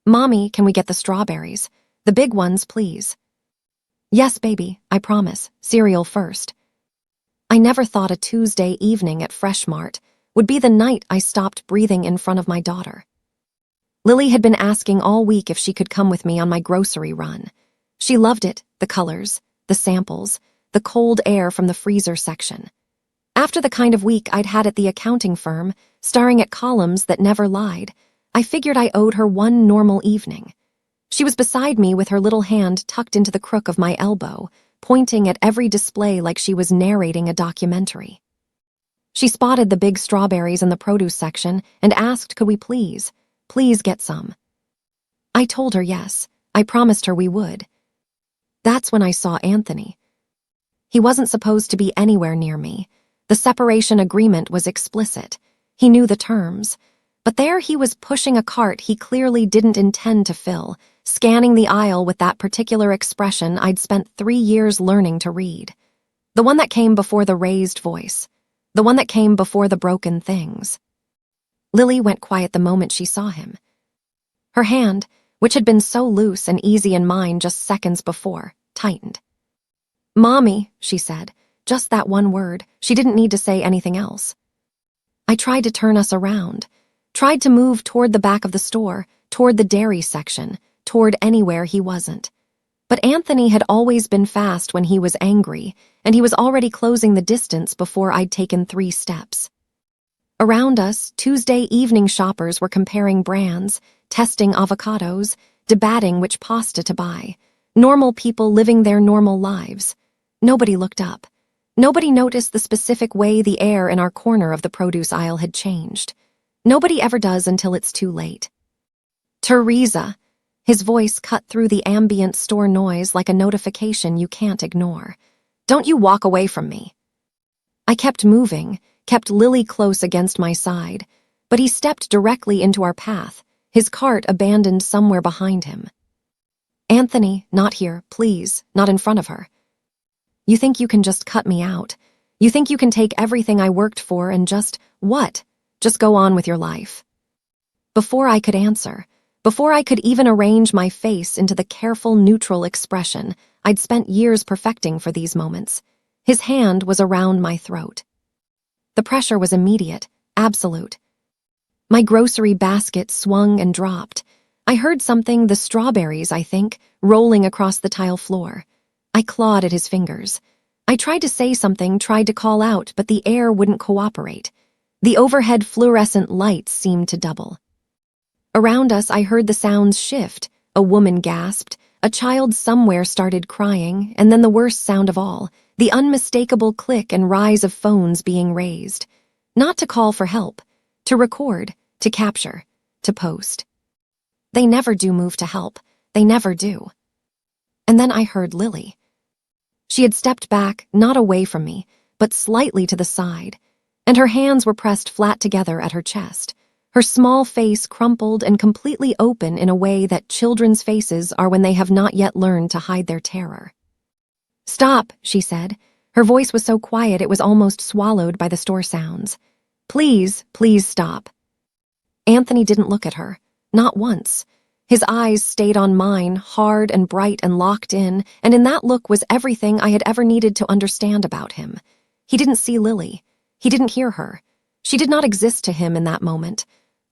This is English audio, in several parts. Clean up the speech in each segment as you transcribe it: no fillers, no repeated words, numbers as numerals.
"Mommy, can we get the strawberries? The big ones, please." "Yes, baby, I promise. Cereal first." I never thought a Tuesday evening at Fresh Mart would be the night I stopped breathing in front of my daughter. Lily had been asking all week if she could come with me on my grocery run. She loved it, the colors, the samples, the cold air from the freezer section. After the kind of week I'd had at the accounting firm, staring at columns that never lied, I figured I owed her one normal evening. She was beside me with her little hand tucked into the crook of my elbow, pointing at every display like she was narrating a documentary. She spotted the big strawberries in the produce section and asked could we please get some. I told her yes. I promised her we would. That's when I saw Anthony. He wasn't supposed to be anywhere near me. The separation agreement was explicit. He knew the terms. But there he was pushing a cart he clearly didn't intend to fill, scanning the aisle with that particular expression I'd spent 3 years learning to read. The one that came before the raised voice. The one that came before the broken things. Lily went quiet the moment she saw him. Her hand, which had been so loose and easy in mine just seconds before, tightened. "Mommy," she said, just that one word. She didn't need to say anything else. I tried to turn us around, tried to move toward the back of the store, toward the dairy section, toward anywhere he wasn't. But Anthony had always been fast when he was angry, and he was already closing the distance before I'd taken 3 steps. Around us, Tuesday evening shoppers were comparing brands, testing avocados, debating which pasta to buy. Normal people living their normal lives. Nobody looked up. Nobody noticed the specific way the air in our corner of the produce aisle had changed. Nobody ever does until it's too late. "Teresa," his voice cut through the ambient store noise like a notification you can't ignore. "Don't you walk away from me." I kept moving, kept Lily close against my side, but he stepped directly into our path, his cart abandoned somewhere behind him. "Anthony, not here, please, not in front of her. You think you can just cut me out? You think you can take everything I worked for and just, what? Just go on with your life?" Before I could answer, before I could even arrange my face into the careful, neutral expression I'd spent years perfecting for these moments, his hand was around my throat. The pressure was immediate, absolute. My grocery basket swung and dropped. I heard something, the strawberries, I think, rolling across the tile floor. I clawed at his fingers. I tried to say something, tried to call out, but the air wouldn't cooperate. The overhead fluorescent lights seemed to double. Around us, I heard the sounds shift. A woman gasped, a child somewhere started crying, and then the worst sound of all, the unmistakable click and rise of phones being raised. Not to call for help, to record, to capture, to post. They never do move to help. They never do. And then I heard Lily. She had stepped back, not away from me, but slightly to the side, and her hands were pressed flat together at her chest, her small face crumpled and completely open in a way that children's faces are when they have not yet learned to hide their terror. "Stop," she said. Her voice was so quiet it was almost swallowed by the store sounds. "Please, please stop." Anthony didn't look at her, not once. His eyes stayed on mine, hard and bright and locked in, and in that look was everything I had ever needed to understand about him. He didn't see Lily. He didn't hear her. She did not exist to him in that moment.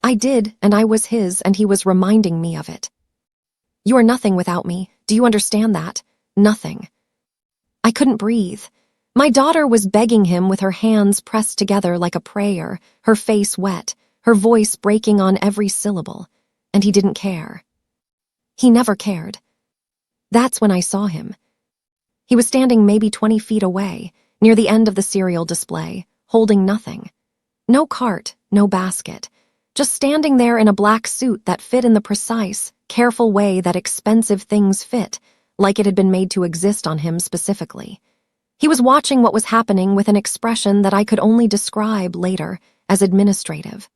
I did, and I was his, and he was reminding me of it. "You are nothing without me. Do you understand that? Nothing." I couldn't breathe. My daughter was begging him with her hands pressed together like a prayer, her face wet, her voice breaking on every syllable, and he didn't care. He never cared. That's when I saw him. He was standing maybe 20 feet away, near the end of the cereal display, holding nothing. No cart, no basket. Just standing there in a black suit that fit in the precise, careful way that expensive things fit, like it had been made to exist on him specifically. He was watching what was happening with an expression that I could only describe later as administrative.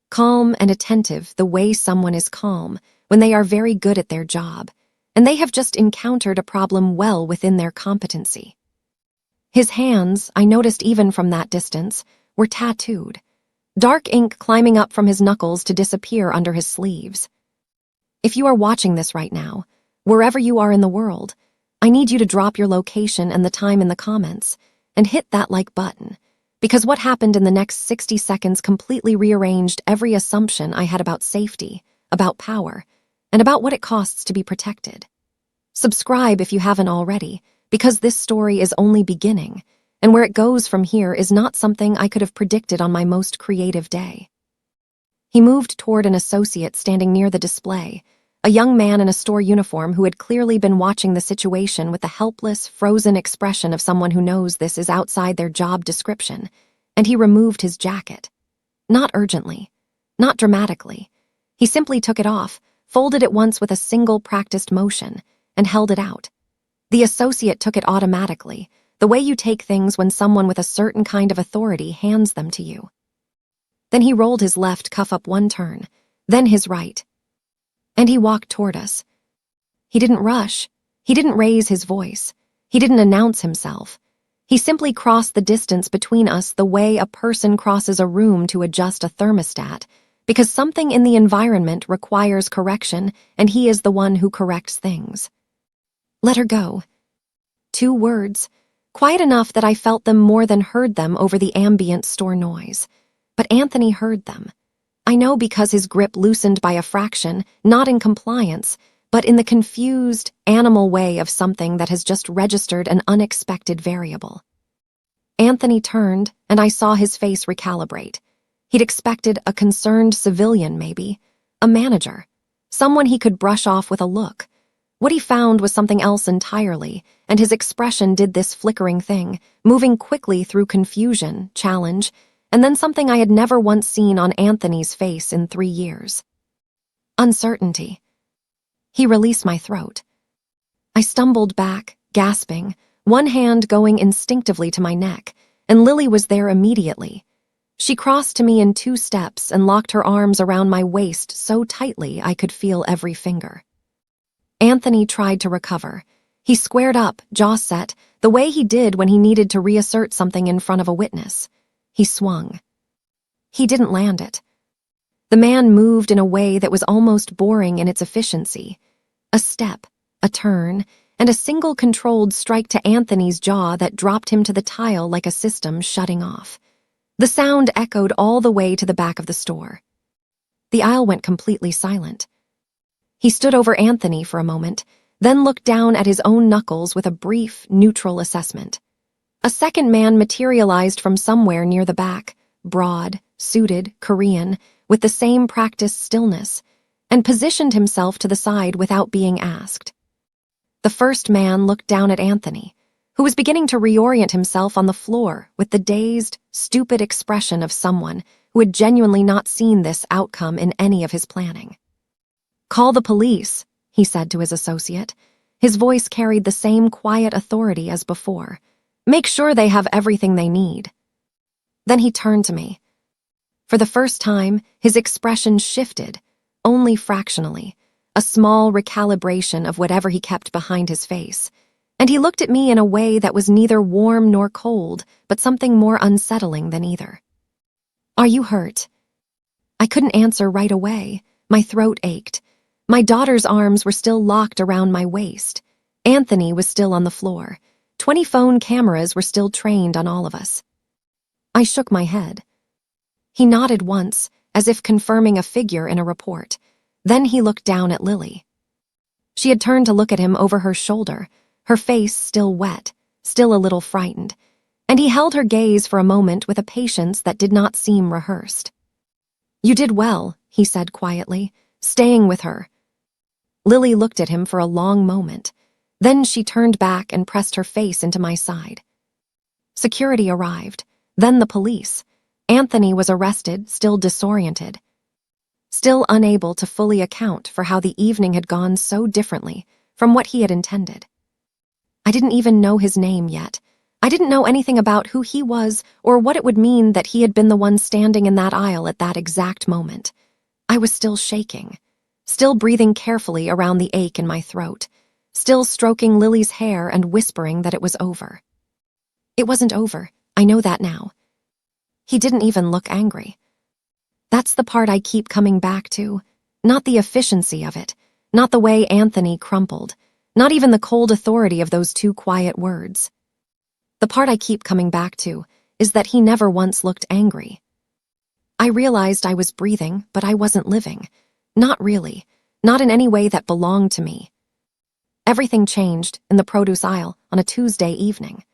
Calm and attentive, the way someone is calm when they are very good at their job, and they have just encountered a problem well within their competency. His hands, I noticed even from that distance, were tattooed. Dark ink climbing up from his knuckles to disappear under his sleeves. If you are watching this right now, wherever you are in the world, I need you to drop your location and the time in the comments and hit that like button, because what happened in the next 60 seconds completely rearranged every assumption I had about safety, about power, and about what it costs to be protected. Subscribe if you haven't already, because this story is only beginning, and where it goes from here is not something I could have predicted on my most creative day. He moved toward an associate standing near the display, a young man in a store uniform who had clearly been watching the situation with the helpless, frozen expression of someone who knows this is outside their job description, and he removed his jacket. Not urgently, not dramatically. He simply took it off, folded it once with a single practiced motion, and held it out. The associate took it automatically, the way you take things when someone with a certain kind of authority hands them to you. Then he rolled his left cuff up one turn, then his right. And he walked toward us. He didn't rush. He didn't raise his voice. He didn't announce himself. He simply crossed the distance between us the way a person crosses a room to adjust a thermostat, because something in the environment requires correction, and he is the one who corrects things. Let her go. 2 words, quiet enough that I felt them more than heard them over the ambient store noise. But Anthony heard them. I know because his grip loosened by a fraction, not in compliance, but in the confused, animal way of something that has just registered an unexpected variable. Anthony turned, and I saw his face recalibrate. He'd expected a concerned civilian, maybe, a manager, someone he could brush off with a look. What he found was something else entirely, and his expression did this flickering thing, moving quickly through confusion, challenge, and then something I had never once seen on Anthony's face in 3 years. Uncertainty. He released my throat. I stumbled back, gasping, one hand going instinctively to my neck, and Lily was there immediately. She crossed to me in 2 steps and locked her arms around my waist so tightly I could feel every finger. Anthony tried to recover. He squared up, jaw set, the way he did when he needed to reassert something in front of a witness. He swung. He didn't land it. The man moved in a way that was almost boring in its efficiency. A step, a turn, and a single controlled strike to Anthony's jaw that dropped him to the tile like a system shutting off. The sound echoed all the way to the back of the store. The aisle went completely silent. He stood over Anthony for a moment, then looked down at his own knuckles with a brief, neutral assessment. A second man materialized from somewhere near the back, broad, suited, Korean, with the same practiced stillness, and positioned himself to the side without being asked. The first man looked down at Anthony, who was beginning to reorient himself on the floor with the dazed, stupid expression of someone who had genuinely not seen this outcome in any of his planning. "Call the police," he said to his associate. His voice carried the same quiet authority as before. "Make sure they have everything they need." Then he turned to me. For the first time, his expression shifted, only fractionally, a small recalibration of whatever he kept behind his face, and he looked at me in a way that was neither warm nor cold, but something more unsettling than either. "Are you hurt?" I couldn't answer right away. My throat ached. My daughter's arms were still locked around my waist. Anthony was still on the floor. 20 phone cameras were still trained on all of us. I shook my head. He nodded once, as if confirming a figure in a report. Then he looked down at Lily. She had turned to look at him over her shoulder, her face still wet, still a little frightened, and he held her gaze for a moment with a patience that did not seem rehearsed. "You did well," he said quietly, staying with her. Lily looked at him for a long moment. Then she turned back and pressed her face into my side. Security arrived, then the police. Anthony was arrested, still disoriented, still unable to fully account for how the evening had gone so differently from what he had intended. I didn't even know his name yet. I didn't know anything about who he was or what it would mean that he had been the one standing in that aisle at that exact moment. I was still shaking, still breathing carefully around the ache in my throat, still stroking Lily's hair and whispering that it was over. It wasn't over, I know that now. He didn't even look angry. That's the part I keep coming back to, not the efficiency of it, Not the way Anthony crumpled. Not even the cold authority of those two quiet words. The part I keep coming back to is that he never once looked angry. I realized I was breathing, but I wasn't living. Not really. Not in any way that belonged to me. Everything changed in the produce aisle on a Tuesday evening.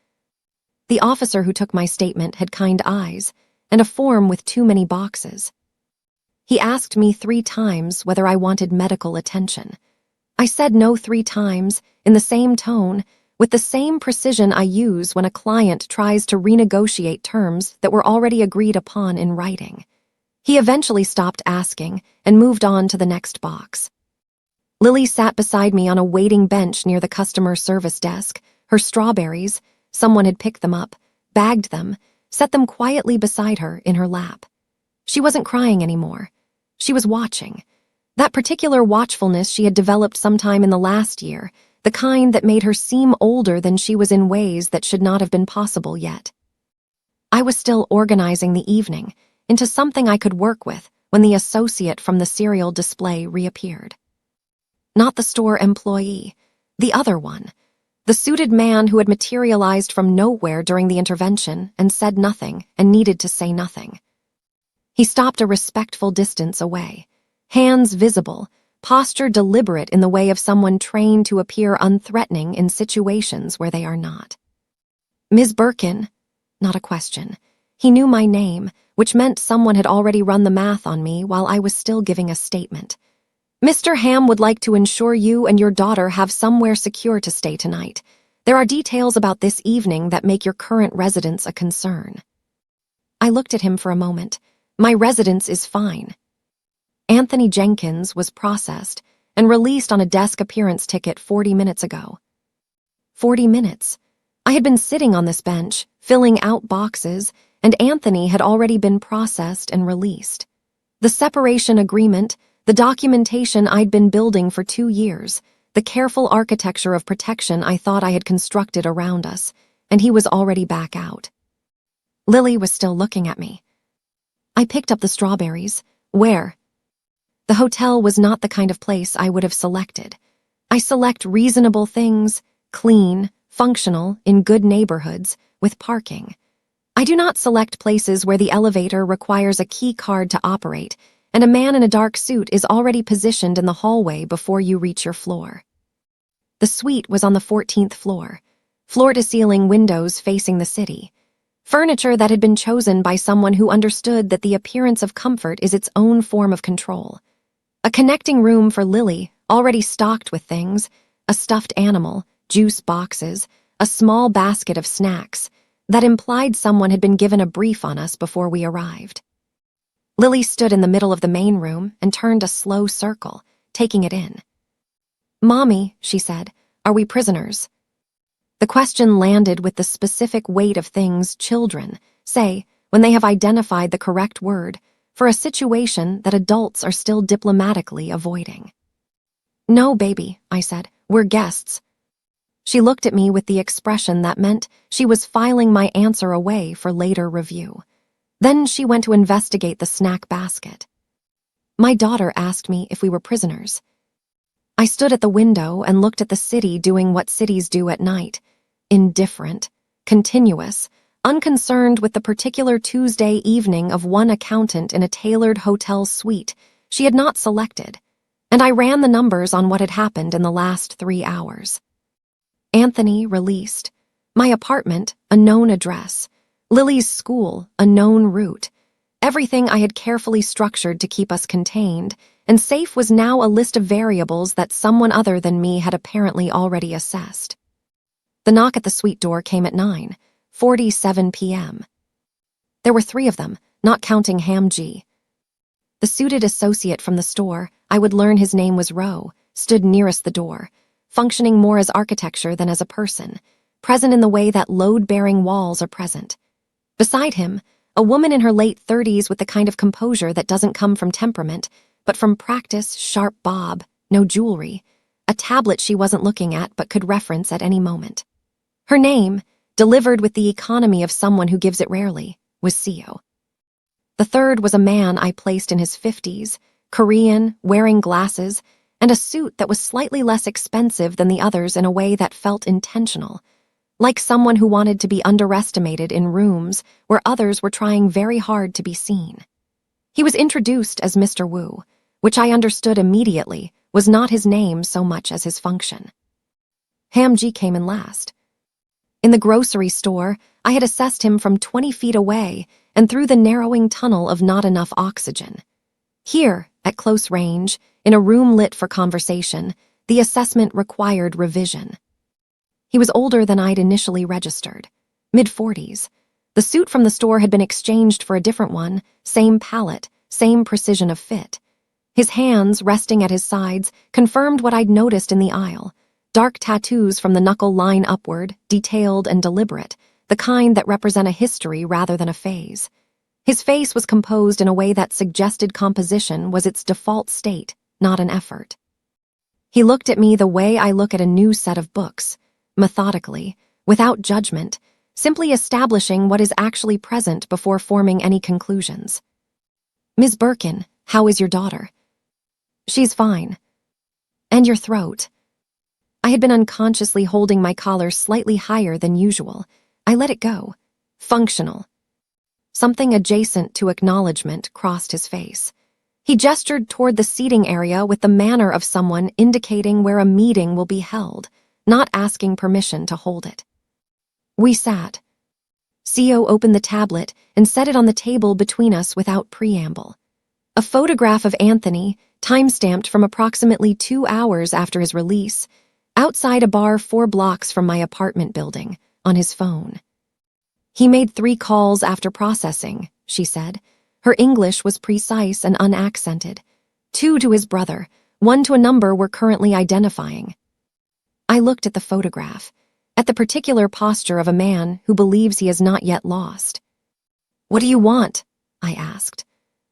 The officer who took my statement had kind eyes and a form with too many boxes. He asked me 3 times whether I wanted medical attention. I said no 3 times, in the same tone, with the same precision I use when a client tries to renegotiate terms that were already agreed upon in writing. He eventually stopped asking and moved on to the next box. Lily sat beside me on a waiting bench near the customer service desk. Her strawberries, someone had picked them up, bagged them, set them quietly beside her in her lap. She wasn't crying anymore. She was watching. That particular watchfulness she had developed sometime in the last year, the kind that made her seem older than she was in ways that should not have been possible yet. I was still organizing the evening into something I could work with when the associate from the cereal display reappeared. Not the store employee, the other one, the suited man who had materialized from nowhere during the intervention and said nothing and needed to say nothing. He stopped a respectful distance away, hands visible, posture deliberate in the way of someone trained to appear unthreatening in situations where they are not. Ms. Birkin, not a question. He knew my name, which meant someone had already run the math on me while I was still giving a statement. Mr. Ham would like to ensure you and your daughter have somewhere secure to stay tonight. There are details about this evening that make your current residence a concern. I looked at him for a moment. My residence is fine. Anthony Jenkins was processed and released on a desk appearance ticket 40 minutes ago. 40 minutes. I had been sitting on this bench, filling out boxes, and Anthony had already been processed and released. The separation agreement, the documentation I'd been building for 2 years, the careful architecture of protection I thought I had constructed around us, and he was already back out. Lily was still looking at me. I picked up the strawberries. Where? The hotel was not the kind of place I would have selected. I select reasonable things, clean, functional, in good neighborhoods, with parking. I do not select places where the elevator requires a key card to operate, and a man in a dark suit is already positioned in the hallway before you reach your floor. The suite was on the 14th floor, floor-to-ceiling windows facing the city. Furniture that had been chosen by someone who understood that the appearance of comfort is its own form of control. A connecting room for Lily, already stocked with things, a stuffed animal, juice boxes, a small basket of snacks, that implied someone had been given a brief on us before we arrived. Lily stood in the middle of the main room and turned a slow circle, taking it in. "Mommy," she said, "are we prisoners?" The question landed with the specific weight of things children say when they have identified the correct word for a situation that adults are still diplomatically avoiding. "No, baby," I said, "we're guests." She looked at me with the expression that meant she was filing my answer away for later review. Then she went to investigate the snack basket. My daughter asked me if we were prisoners. I stood at the window and looked at the city doing what cities do at night. Indifferent, continuous, unconcerned with the particular Tuesday evening of one accountant in a tailored hotel suite she had not selected, and I ran the numbers on what had happened in the last 3 hours. Anthony released. My apartment, a known address. Lily's school, a known route. Everything I had carefully structured to keep us contained, and safe was now a list of variables that someone other than me had apparently already assessed. The knock at the suite door came at 9:47 p.m. There were 3 of them, not counting Ham G. The suited associate from the store, I would learn his name was Roe, stood nearest the door, functioning more as architecture than as a person, present in the way that load-bearing walls are present. Beside him, a woman in her late 30s with the kind of composure that doesn't come from temperament, but from practice, sharp bob, no jewelry, a tablet she wasn't looking at but could reference at any moment. Her name, delivered with the economy of someone who gives it rarely, was Seo. The third was a man I placed in his 50s, Korean, wearing glasses, and a suit that was slightly less expensive than the others in a way that felt intentional, like someone who wanted to be underestimated in rooms where others were trying very hard to be seen. He was introduced as Mr. Wu, which I understood immediately was not his name so much as his function. Hamji came in last. In the grocery store, I had assessed him from 20 feet away and through the narrowing tunnel of not enough oxygen. Here, at close range, in a room lit for conversation, the assessment required revision. He was older than I'd initially registered, mid-40s. The suit from the store had been exchanged for a different one, same palette, same precision of fit. His hands, resting at his sides, confirmed what I'd noticed in the aisle. Dark tattoos from the knuckle line upward, detailed and deliberate, the kind that represent a history rather than a phase. His face was composed in a way that suggested composition was its default state, not an effort. He looked at me the way I look at a new set of books, methodically, without judgment, simply establishing what is actually present before forming any conclusions. "Ms. Birkin, how is your daughter?" "She's fine." "And your throat?" I had been unconsciously holding my collar slightly higher than usual. I let it go. "Functional." Something adjacent to acknowledgement crossed his face. He gestured toward the seating area with the manner of someone indicating where a meeting will be held, not asking permission to hold it. We sat. CO opened the tablet and set it on the table between us without preamble. A photograph of Anthony, time-stamped from approximately 2 hours after his release, outside a bar 4 blocks from my apartment building, on his phone. "He made 3 calls after processing," she said. Her English was precise and unaccented. 2 to his brother, 1 to a number we're currently identifying. I looked at the photograph, at the particular posture of a man who believes he has not yet lost. "What do you want?" I asked.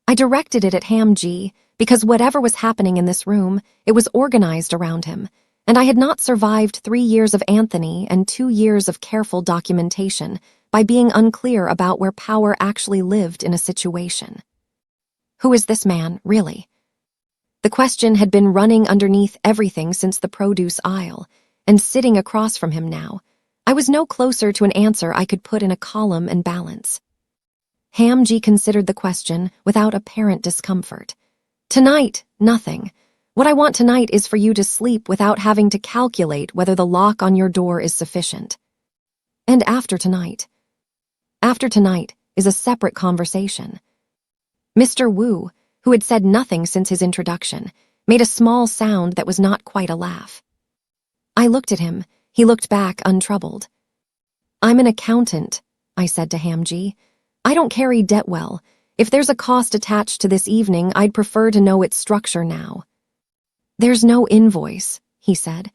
I directed it at Hamji because whatever was happening in this room, it was organized around him, and I had not survived 3 years of Anthony and 2 years of careful documentation by being unclear about where power actually lived in a situation. Who is this man, really? The question had been running underneath everything since the produce aisle, and sitting across from him now, I was no closer to an answer I could put in a column and balance. Hamji considered the question without apparent discomfort. "Tonight, nothing. What I want tonight is for you to sleep without having to calculate whether the lock on your door is sufficient. And after tonight. After tonight is a separate conversation." Mr. Wu, who had said nothing since his introduction, made a small sound that was not quite a laugh. I looked at him. He looked back untroubled. "I'm an accountant," I said to Hamji. "I don't carry debt well. If there's a cost attached to this evening, I'd prefer to know its structure now." "There's no invoice," he said.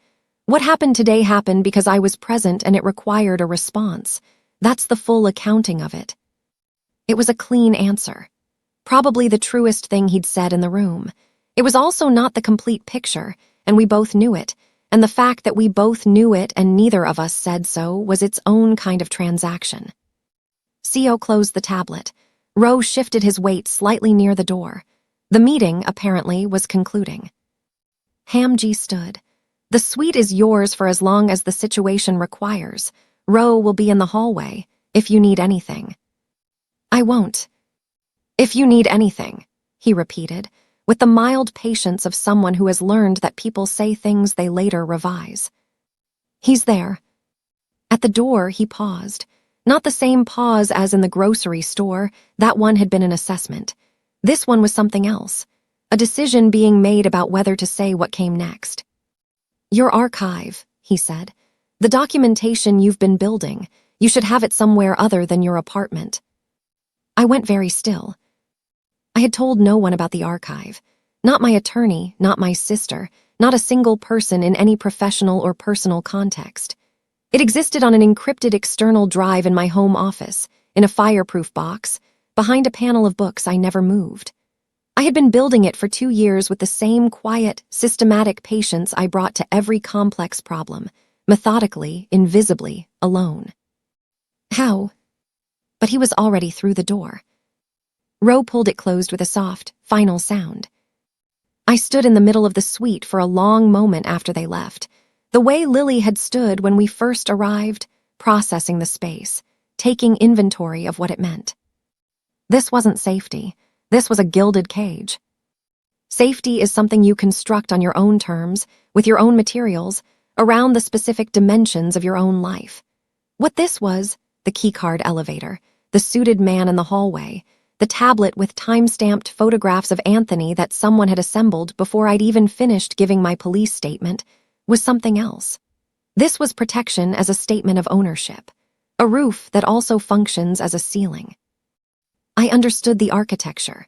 "What happened today happened because I was present and it required a response. That's the full accounting of it." It was a clean answer. Probably the truest thing he'd said in the room. It was also not the complete picture, and we both knew it, and the fact that we both knew it and neither of us said so was its own kind of transaction. CO closed the tablet. Ro shifted his weight slightly near the door. The meeting, apparently, was concluding. Hamji stood. "The suite is yours for as long as the situation requires. Ro will be in the hallway, if you need anything." "I won't." "If you need anything," he repeated, with the mild patience of someone who has learned that people say things they later revise. "He's there." At the door, he paused. Not the same pause as in the grocery store. That one had been an assessment. This one was something else. A decision being made about whether to say what came next. "Your archive," he said. "The documentation you've been building. You should have it somewhere other than your apartment." I went very still. I had told no one about the archive. Not my attorney, not my sister, not a single person in any professional or personal context. It existed on an encrypted external drive in my home office, in a fireproof box, behind a panel of books I never moved. I had been building it for 2 years with the same quiet, systematic patience I brought to every complex problem, methodically, invisibly, alone. How? But he was already through the door. Ro pulled it closed with a soft, final sound. I stood in the middle of the suite for a long moment after they left, the way Lily had stood when we first arrived, processing the space, taking inventory of what it meant. This wasn't safety. This was a gilded cage. Safety is something you construct on your own terms, with your own materials, around the specific dimensions of your own life. What this was, the keycard elevator, the suited man in the hallway, the tablet with time-stamped photographs of Anthony that someone had assembled before I'd even finished giving my police statement, was something else. This was protection as a statement of ownership, a roof that also functions as a ceiling. I understood the architecture.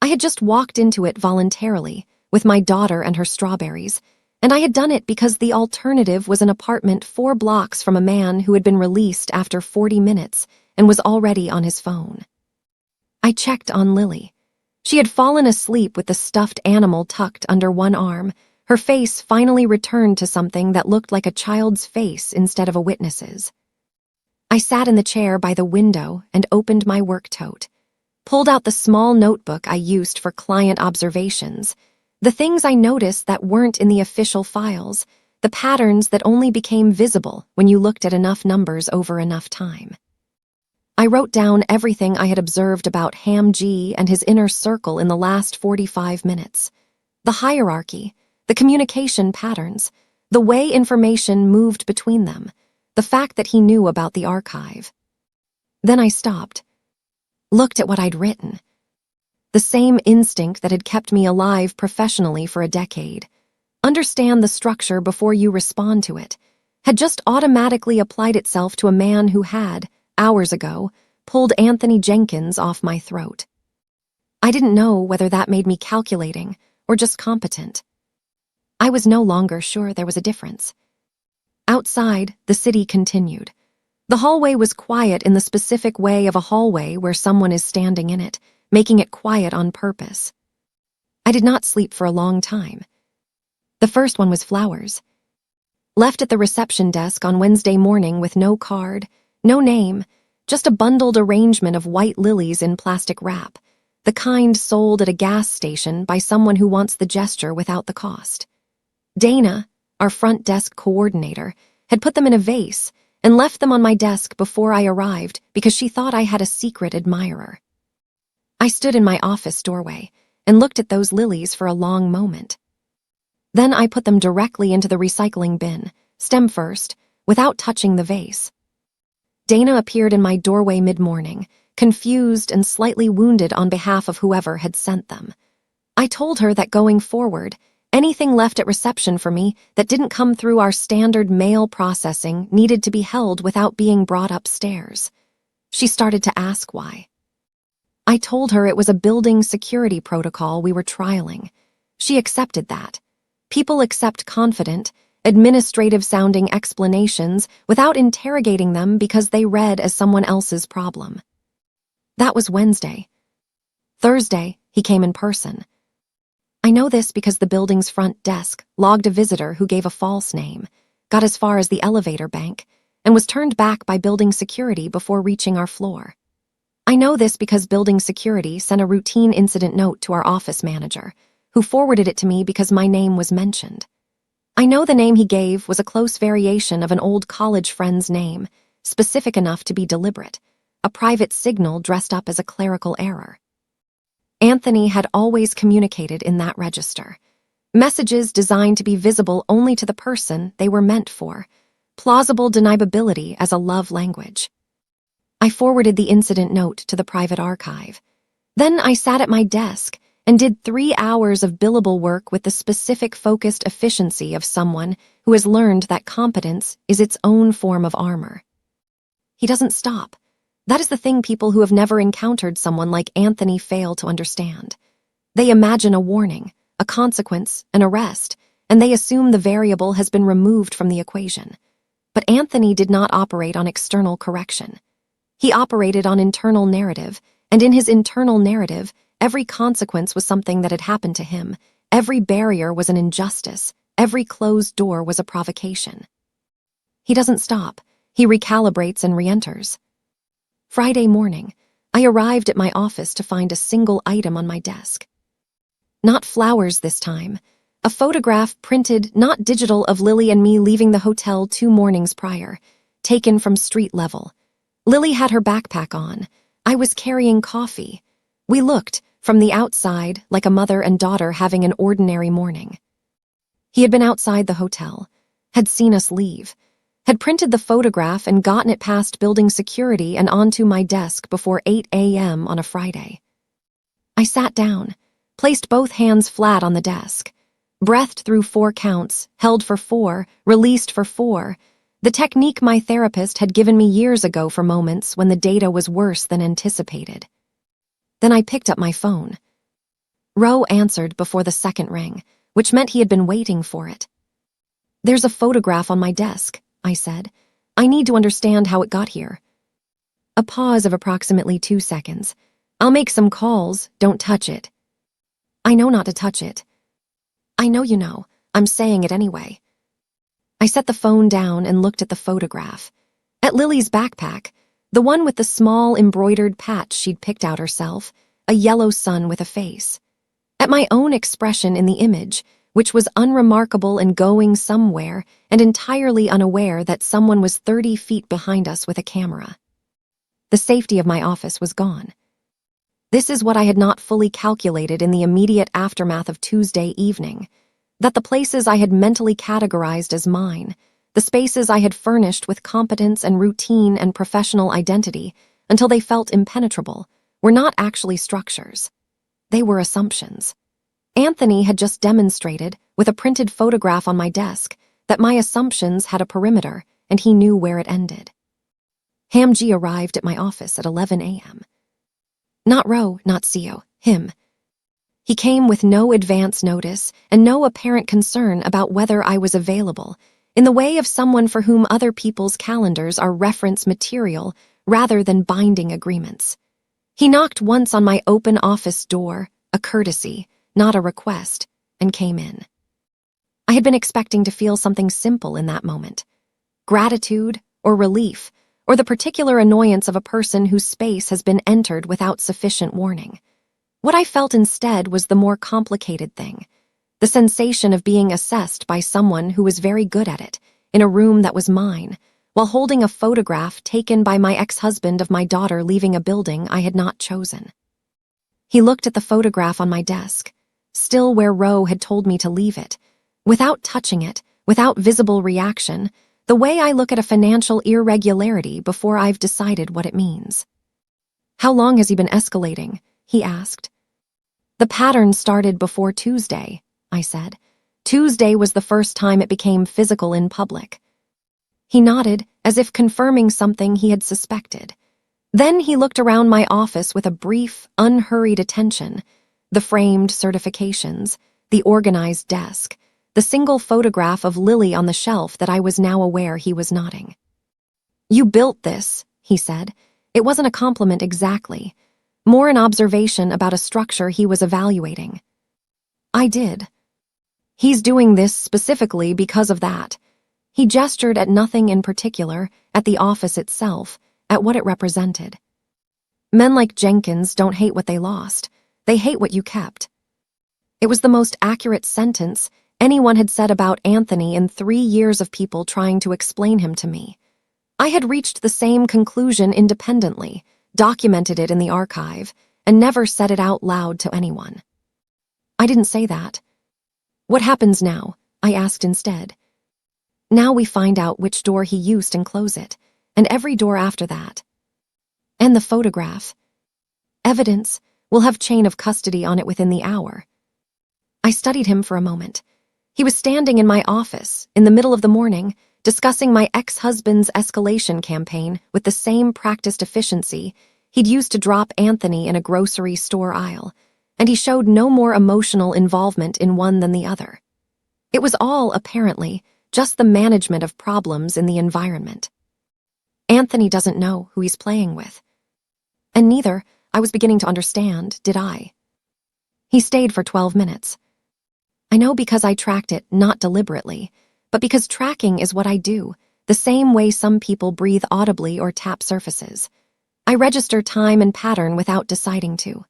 I had just walked into it voluntarily, with my daughter and her strawberries, and I had done it because the alternative was an apartment 4 blocks from a man who had been released after 40 minutes and was already on his phone. I checked on Lily. She had fallen asleep with the stuffed animal tucked under one arm, her face finally returned to something that looked like a child's face instead of a witness's. I sat in the chair by the window and opened my work tote, pulled out the small notebook I used for client observations, the things I noticed that weren't in the official files, the patterns that only became visible when you looked at enough numbers over enough time. I wrote down everything I had observed about Ham G and his inner circle in the last 45 minutes. The hierarchy, the communication patterns, the way information moved between them, the fact that he knew about the archive. Then I stopped, looked at what I'd written. The same instinct that had kept me alive professionally for a decade. Understand the structure before you respond to it, had just automatically applied itself to a man who had, hours ago, pulled Anthony Jenkins off my throat. I didn't know whether that made me calculating or just competent. I was no longer sure there was a difference. Outside, the city continued. The hallway was quiet in the specific way of a hallway where someone is standing in it, making it quiet on purpose. I did not sleep for a long time. The first one was flowers. Left at the reception desk on Wednesday morning with no card, no name, just a bundled arrangement of white lilies in plastic wrap, the kind sold at a gas station by someone who wants the gesture without the cost. Dana, our front desk coordinator, had put them in a vase and left them on my desk before I arrived because she thought I had a secret admirer. I stood in my office doorway and looked at those lilies for a long moment. Then I put them directly into the recycling bin, stem first, without touching the vase. Dana appeared in my doorway mid-morning, confused and slightly wounded on behalf of whoever had sent them. I told her that going forward, anything left at reception for me that didn't come through our standard mail processing needed to be held without being brought upstairs. She started to ask why. I told her it was a building security protocol we were trialing. She accepted that. People accept confident, administrative-sounding explanations without interrogating them because they read as someone else's problem. That was Wednesday. Thursday, he came in person. I know this because the building's front desk logged a visitor who gave a false name, got as far as the elevator bank, and was turned back by building security before reaching our floor. I know this because building security sent a routine incident note to our office manager, who forwarded it to me because my name was mentioned. I know the name he gave was a close variation of an old college friend's name, specific enough to be deliberate, a private signal dressed up as a clerical error. Anthony had always communicated in that register. Messages designed to be visible only to the person they were meant for, plausible deniability as a love language. I forwarded the incident note to the private archive. Then I sat at my desk and did 3 hours of billable work with the specific focused efficiency of someone who has learned that competence is its own form of armor. He doesn't stop. That is the thing people who have never encountered someone like Anthony fail to understand. They imagine a warning, a consequence, an arrest, and they assume the variable has been removed from the equation. But Anthony did not operate on external correction. He operated on internal narrative, and in his internal narrative, every consequence was something that had happened to him, every barrier was an injustice, every closed door was a provocation. He doesn't stop. He recalibrates and re-enters. Friday morning, I arrived at my office to find a single item on my desk. Not flowers this time. A photograph printed, not digital, of Lily and me leaving the hotel 2 mornings prior, taken from street level. Lily had her backpack on. I was carrying coffee. We looked, from the outside, like a mother and daughter having an ordinary morning. He had been outside the hotel, had seen us leave, had printed the photograph and gotten it past building security and onto my desk before 8 a.m. on a Friday. I sat down, placed both hands flat on the desk, breathed through 4 counts, held for 4, released for 4, the technique my therapist had given me years ago for moments when the data was worse than anticipated. Then I picked up my phone. Ro answered before the second ring, which meant he had been waiting for it. "There's a photograph on my desk," I said. "I need to understand how it got here." A pause of approximately 2 seconds. "I'll make some calls, don't touch it." "I know not to touch it." "I know you know, I'm saying it anyway." I set the phone down and looked at the photograph. At Lily's backpack, the one with the small embroidered patch she'd picked out herself, a yellow sun with a face. At my own expression in the image, which was unremarkable and going somewhere, and entirely unaware that someone was 30 feet behind us with a camera. The safety of my office was gone. This is what I had not fully calculated in the immediate aftermath of Tuesday evening, that the places I had mentally categorized as mine, the spaces I had furnished with competence and routine and professional identity until they felt impenetrable, were not actually structures. They were assumptions. Anthony had just demonstrated, with a printed photograph on my desk, that my assumptions had a perimeter, and he knew where it ended. Hamji arrived at my office at 11 a.m. Not Ro, not Seo, him. He came with no advance notice and no apparent concern about whether I was available, in the way of someone for whom other people's calendars are reference material rather than binding agreements. He knocked once on my open office door, a courtesy, not a request, and came in. I had been expecting to feel something simple in that moment. Gratitude or relief, or the particular annoyance of a person whose space has been entered without sufficient warning. What I felt instead was the more complicated thing, the sensation of being assessed by someone who was very good at it, in a room that was mine, while holding a photograph taken by my ex-husband of my daughter leaving a building I had not chosen. He looked at the photograph on my desk, still where Ro had told me to leave it, without touching it, without visible reaction, the way I look at a financial irregularity before I've decided what it means. "How long has he been escalating?" he asked. "The pattern started before Tuesday," I said. "Tuesday was the first time it became physical in public." He nodded, as if confirming something he had suspected. Then he looked around my office with a brief, unhurried attention, the framed certifications, the organized desk, the single photograph of Lily on the shelf that I was now aware he was nodding. "You built this," he said. It wasn't a compliment exactly, more an observation about a structure he was evaluating. "I did." "He's doing this specifically because of that." He gestured at nothing in particular, at the office itself, at what it represented. "Men like Jenkins don't hate what they lost. They hate what you kept." It was the most accurate sentence anyone had said about Anthony in 3 years of people trying to explain him to me. I had reached the same conclusion independently, documented it in the archive, and never said it out loud to anyone. "I didn't say that." "What happens now?" I asked instead. "Now we find out which door he used and close it, and every door after that. And the photograph. Evidence, we'll have chain of custody on it within the hour." I studied him for a moment. He was standing in my office, in the middle of the morning, discussing my ex-husband's Escalation campaign with the same practiced efficiency he'd used to drop Anthony in a grocery store aisle, and he showed no more emotional involvement in one than the other. It was all, apparently, just the management of problems in the environment. Anthony doesn't know who he's playing with. And neither, I was beginning to understand, did I. He stayed for 12 minutes. I know because I tracked it, not deliberately, but because tracking is what I do, the same way some people breathe audibly or tap surfaces. I register time and pattern without deciding to.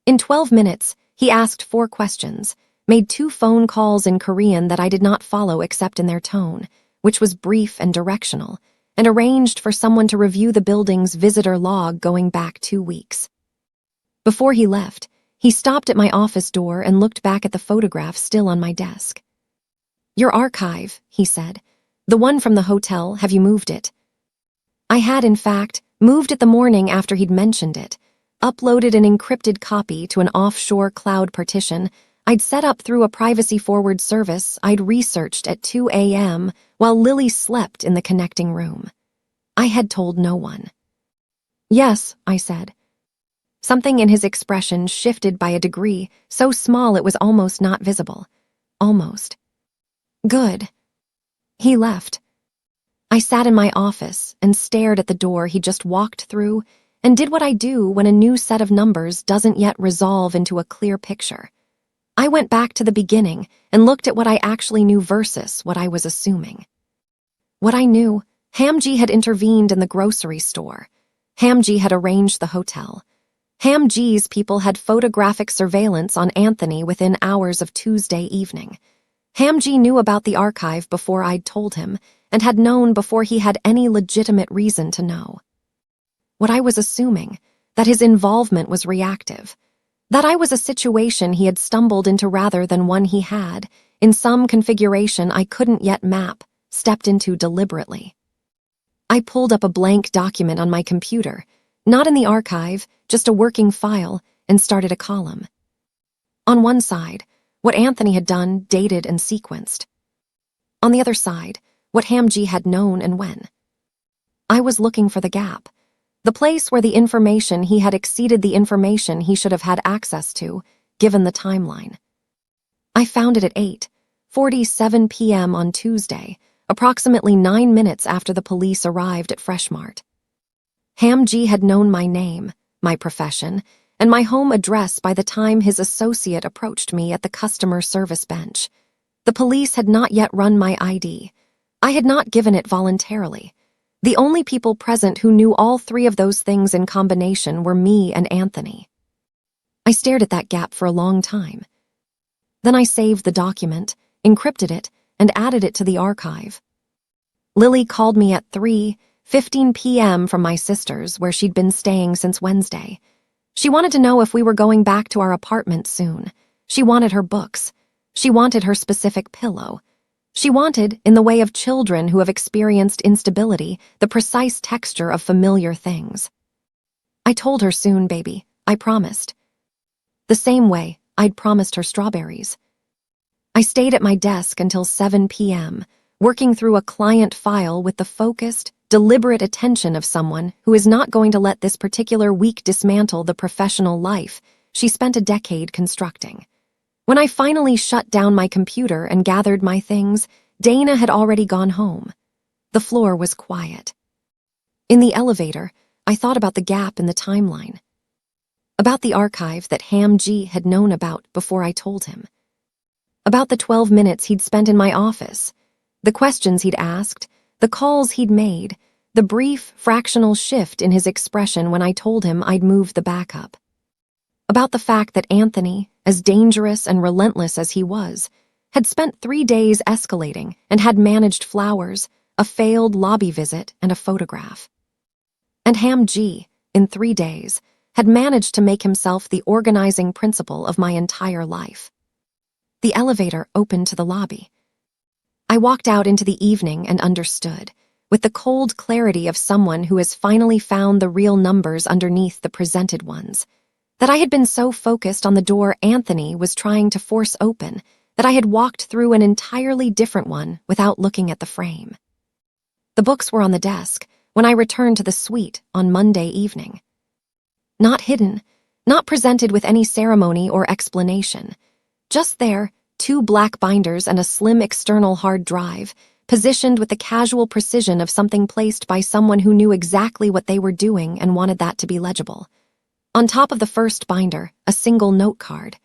In 12 minutes, He asked 4 questions, made 2 phone calls in Korean that I did not follow except in their tone, which was brief and directional, and arranged for someone to review the building's visitor log going back 2 weeks. Before he left, he stopped at my office door and looked back at the photograph still on my desk. "Your archive," he said. "The one from the hotel, have you moved it?" I had, in fact, moved it the morning after he'd mentioned it, uploaded an encrypted copy to an offshore cloud partition I'd set up through a privacy-forward service I'd researched at 2 a.m. while Lily slept in the connecting room. I had told no one. "Yes," I said. Something in his expression shifted by a degree so small it was almost not visible. Almost. "Good." He left. I sat in my office and stared at the door he just walked through and did what I do when a new set of numbers doesn't yet resolve into a clear picture. I went back to the beginning and looked at what I actually knew versus what I was assuming. What I knew, Hamji had intervened in the grocery store. Hamji had arranged the hotel. Hamji's people had photographic surveillance on Anthony within hours of Tuesday evening. Hamji knew about the archive before I'd told him, and had known before he had any legitimate reason to know. What I was assuming, that his involvement was reactive, that I was a situation he had stumbled into rather than one he had, in some configuration I couldn't yet map, stepped into deliberately. I pulled up a blank document on my computer, not in the archive, just a working file, and started a column. On one side, what Anthony had done, dated and sequenced. On the other side, what Hamji had known and when. I was looking for the gap, the place where the information he had exceeded the information he should have had access to, given the timeline. I found it at 8:47 p.m. on Tuesday, approximately 9 minutes after the police arrived at Freshmart. Hamji had known my name, my profession, and my home address by the time his associate approached me at the customer service bench. The police had not yet run my ID. I had not given it voluntarily. The only people present who knew all 3 of those things in combination were me and Anthony. I stared at that gap for a long time. Then I saved the document, encrypted it, and added it to the archive. Lily called me at 3:15 p.m. from my sister's, where she'd been staying since Wednesday. She wanted to know if we were going back to our apartment soon. She wanted her books. She wanted her specific pillow. She wanted, in the way of children who have experienced instability, the precise texture of familiar things. I told her soon, baby, I promised. The same way I'd promised her strawberries. I stayed at my desk until 7 p.m., working through a client file with the focused, deliberate attention of someone who is not going to let this particular week dismantle the professional life she spent a decade constructing. When I finally shut down my computer and gathered my things, Dana had already gone home. The floor was quiet. In the elevator, I thought about the gap in the timeline. About the archive that Hamji had known about before I told him. About the 12 minutes he'd spent in my office, the questions he'd asked, the calls he'd made, the brief, fractional shift in his expression when I told him I'd moved the backup. About the fact that Anthony, as dangerous and relentless as he was, had spent 3 days escalating and had managed flowers, a failed lobby visit, and a photograph. And Hamji, in 3 days, had managed to make himself the organizing principle of my entire life. The elevator opened to the lobby. I walked out into the evening and understood, with the cold clarity of someone who has finally found the real numbers underneath the presented ones, that I had been so focused on the door Anthony was trying to force open that I had walked through an entirely different one without looking at the frame. The books were on the desk when I returned to the suite on Monday evening. Not hidden, not presented with any ceremony or explanation. Just there, 2 black binders and a slim external hard drive, positioned with the casual precision of something placed by someone who knew exactly what they were doing and wanted that to be legible. On top of the first binder, a single note card.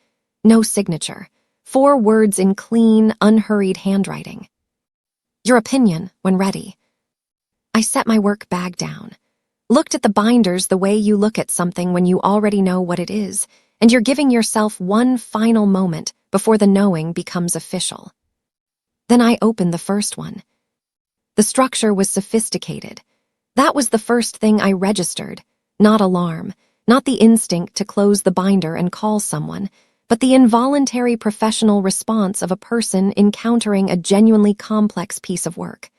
No signature. 4 words in clean, unhurried handwriting. Your opinion when ready. I set my work bag down, looked at the binders the way you look at something when you already know what it is, and you're giving yourself one final moment before the knowing becomes official. Then I opened the first one. The structure was sophisticated. That was the first thing I registered, not alarm, not the instinct to close the binder and call someone, but the involuntary professional response of a person encountering a genuinely complex piece of work.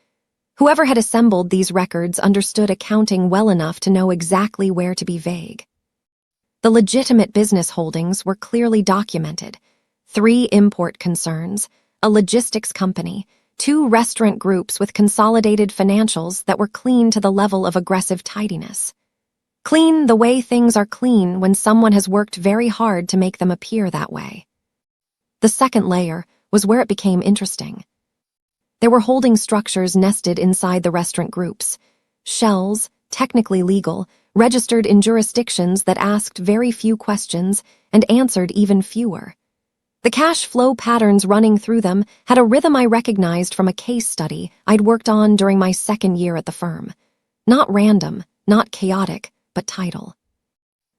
Whoever had assembled these records understood accounting well enough to know exactly where to be vague. The legitimate business holdings were clearly documented: 3 import concerns, a logistics company, 2 restaurant groups with consolidated financials that were clean to the level of aggressive tidiness. Clean the way things are clean when someone has worked very hard to make them appear that way. The second layer was where it became interesting. There were holding structures nested inside the restaurant groups, shells, technically legal, registered in jurisdictions that asked very few questions and answered even fewer. The cash flow patterns running through them had a rhythm I recognized from a case study I'd worked on during my second year at the firm. Not random, not chaotic, but tidal.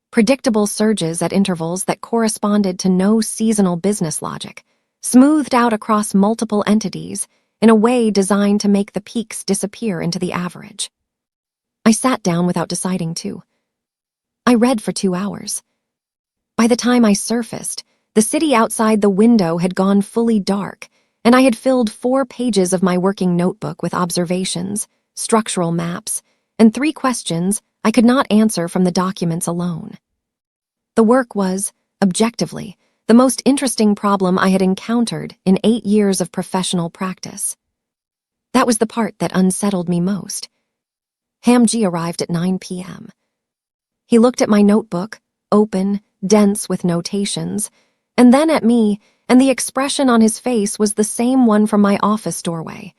Predictable surges at intervals that corresponded to no seasonal business logic, smoothed out across multiple entities in a way designed to make the peaks disappear into the average. I sat down without deciding to. I read for 2 hours. By the time I surfaced, the city outside the window had gone fully dark, and I had filled 4 pages of my working notebook with observations, structural maps, and 3 questions I could not answer from the documents alone. The work was, objectively, the most interesting problem I had encountered in 8 years of professional practice. That was the part that unsettled me most. Hamji arrived at 9 p.m. He looked at my notebook, open, dense with notations, and then at me, and the expression on his face was the same one from my office doorway.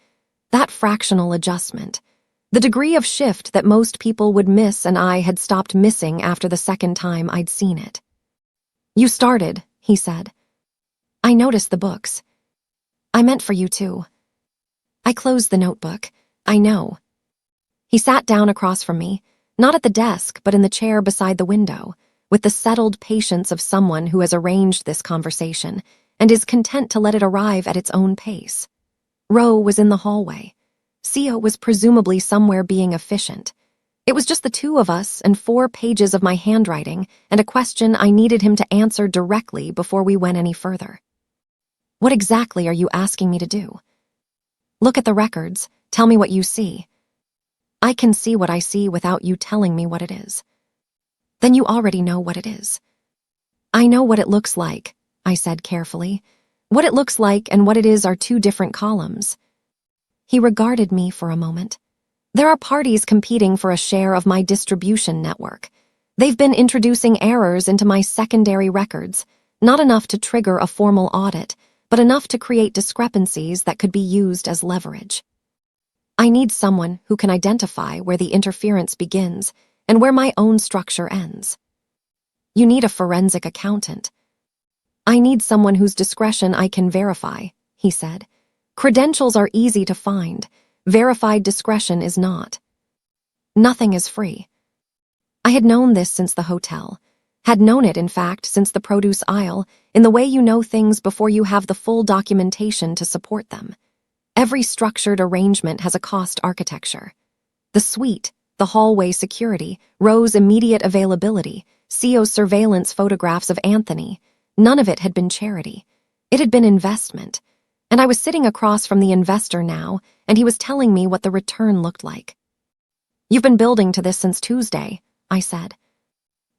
That fractional adjustment. The degree of shift that most people would miss and I had stopped missing after the second time I'd seen it. "You started," he said. "I noticed the books. I meant for you too." I closed the notebook. "I know." He sat down across from me, not at the desk but in the chair beside the window, with the settled patience of someone who has arranged this conversation and is content to let it arrive at its own pace. Ro was in the hallway. Seo was presumably somewhere being efficient. It was just the 2 of us and 4 pages of my handwriting and a question I needed him to answer directly before we went any further. "What exactly are you asking me to do?" "Look at the records. Tell me what you see." "I can see what I see without you telling me what it is." "Then you already know what it is." "I know what it looks like," I said carefully. "What it looks like and what it is are 2 different columns." He regarded me for a moment. "There are parties competing for a share of my distribution network. They've been introducing errors into my secondary records, not enough to trigger a formal audit, but enough to create discrepancies that could be used as leverage. I need someone who can identify where the interference begins and where my own structure ends." "You need a forensic accountant." "I need someone whose discretion I can verify," he said. "Credentials are easy to find. Verified discretion is not. Nothing is free." I had known this since the hotel. Had known it, in fact, since the produce aisle, in the way you know things before you have the full documentation to support them. Every structured arrangement has a cost architecture. The suite, the hallway security, Ro's immediate availability, Seo's surveillance photographs of Anthony, none of it had been charity. It had been investment. And I was sitting across from the investor now, and he was telling me what the return looked like. "You've been building to this since Tuesday," I said.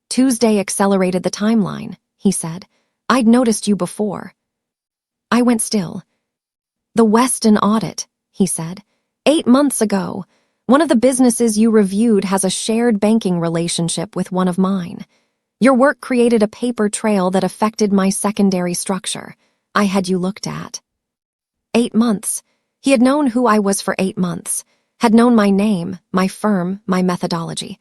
"Tuesday accelerated the timeline," he said. "I'd noticed you before." I went still. "The Weston audit," he said. 8 months ago. One of the businesses you reviewed has a shared banking relationship with one of mine. Your work created a paper trail that affected my secondary structure. I had you looked at." 8 months. He had known who I was for 8 months, had known my name, my firm, my methodology.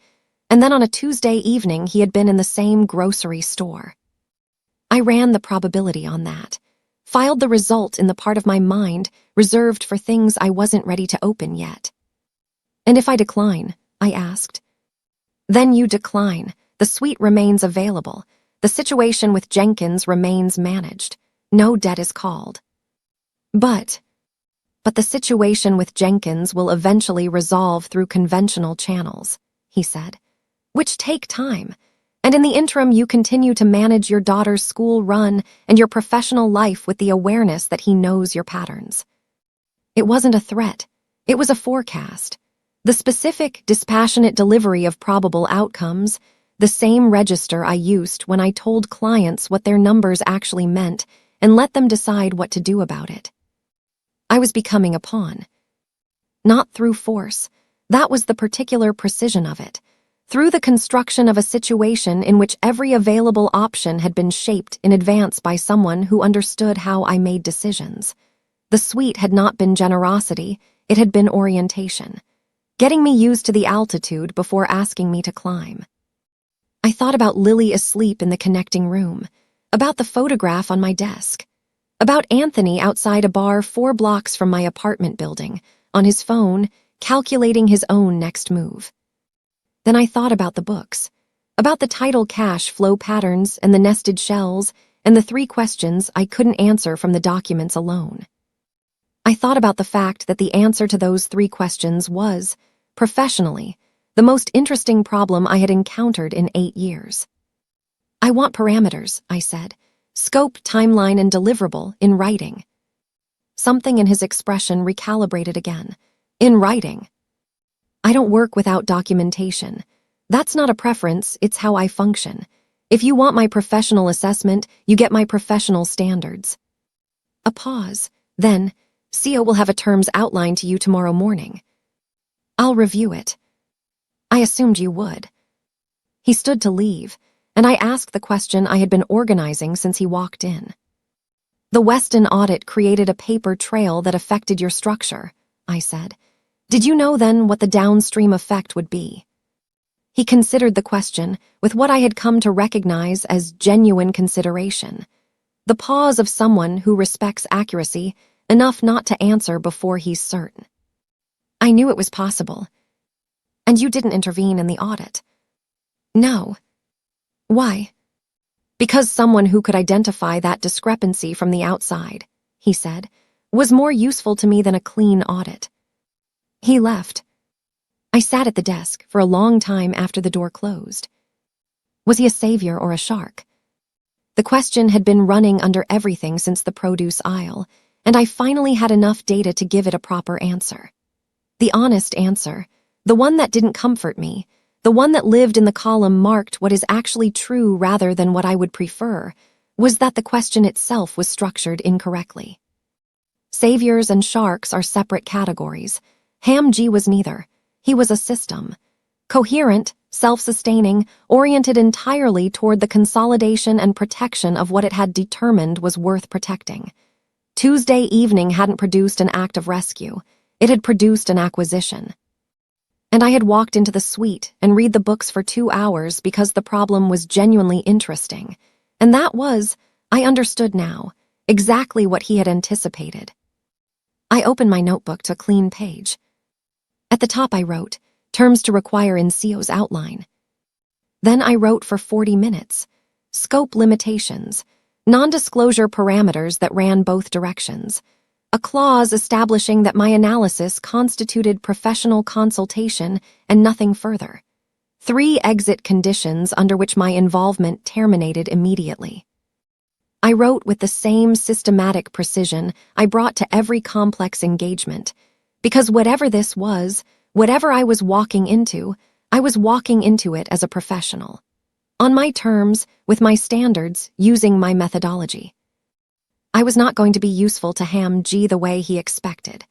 And then on a Tuesday evening, he had been in the same grocery store. I ran the probability on that, filed the result in the part of my mind reserved for things I wasn't ready to open yet. "And if I decline?" I asked. "Then you decline. The suite remains available. The situation with Jenkins remains managed. No debt is called. But the situation with Jenkins will eventually resolve through conventional channels, he said, which take time. And in the interim, you continue to manage your daughter's school run and your professional life with the awareness that he knows your patterns. It wasn't a threat. It was a forecast. The specific, dispassionate delivery of probable outcomes, the same register I used when I told clients what their numbers actually meant and let them decide what to do about it. I was becoming a pawn. Not through force. That was the particular precision of it. Through the construction of a situation in which every available option had been shaped in advance by someone who understood how I made decisions. The sweet had not been generosity, it had been orientation. Getting me used to the altitude before asking me to climb. I thought about Lily asleep in the connecting room, about the photograph on my desk, about Anthony outside a bar 4 blocks from my apartment building, on his phone, calculating his own next move. Then I thought about the books, about the tidal cash flow patterns and the nested shells and the 3 questions I couldn't answer from the documents alone. I thought about the fact that the answer to those 3 questions was, professionally, the most interesting problem I had encountered in 8 years. I want parameters, I said, scope, timeline, and deliverable in writing. Something in his expression recalibrated again. In writing. I don't work without documentation. That's not a preference, it's how I function. If you want my professional assessment, you get my professional standards. A pause. Then, Sio will have a terms outline to you tomorrow morning. I'll review it. I assumed you would. He stood to leave, and I asked the question I had been organizing since he walked in. The Weston audit created a paper trail that affected your structure, I said. Did you know then what the downstream effect would be? He considered the question with what I had come to recognize as genuine consideration. The pause of someone who respects accuracy enough not to answer before he's certain. I knew it was possible. And you didn't intervene in the audit. No. Why? Because someone who could identify that discrepancy from the outside, he said, was more useful to me than a clean audit. He left. I sat at the desk for a long time after the door closed. Was he a savior or a shark? The question had been running under everything since the produce aisle, and I finally had enough data to give it a proper answer. The honest answer, the one that didn't comfort me, the one that lived in the column marked what is actually true rather than what I would prefer, was that the question itself was structured incorrectly. Saviors and sharks are separate categories. Ham G was neither. He was a system. Coherent, self-sustaining, oriented entirely toward the consolidation and protection of what it had determined was worth protecting. Tuesday evening hadn't produced an act of rescue. It had produced an acquisition. And I had walked into the suite and read the books for 2 hours because the problem was genuinely interesting. And that was, I understood now, exactly what he had anticipated. I opened my notebook to a clean page. At the top I wrote, terms to require in CO's outline. Then I wrote for 40 minutes, scope limitations, non-disclosure parameters that ran both directions, a clause establishing that my analysis constituted professional consultation and nothing further, 3 exit conditions under which my involvement terminated immediately. I wrote with the same systematic precision I brought to every complex engagement, because whatever this was, whatever I was walking into it as a professional. On my terms, with my standards, using my methodology. I was not going to be useful to Ham G the way he expected.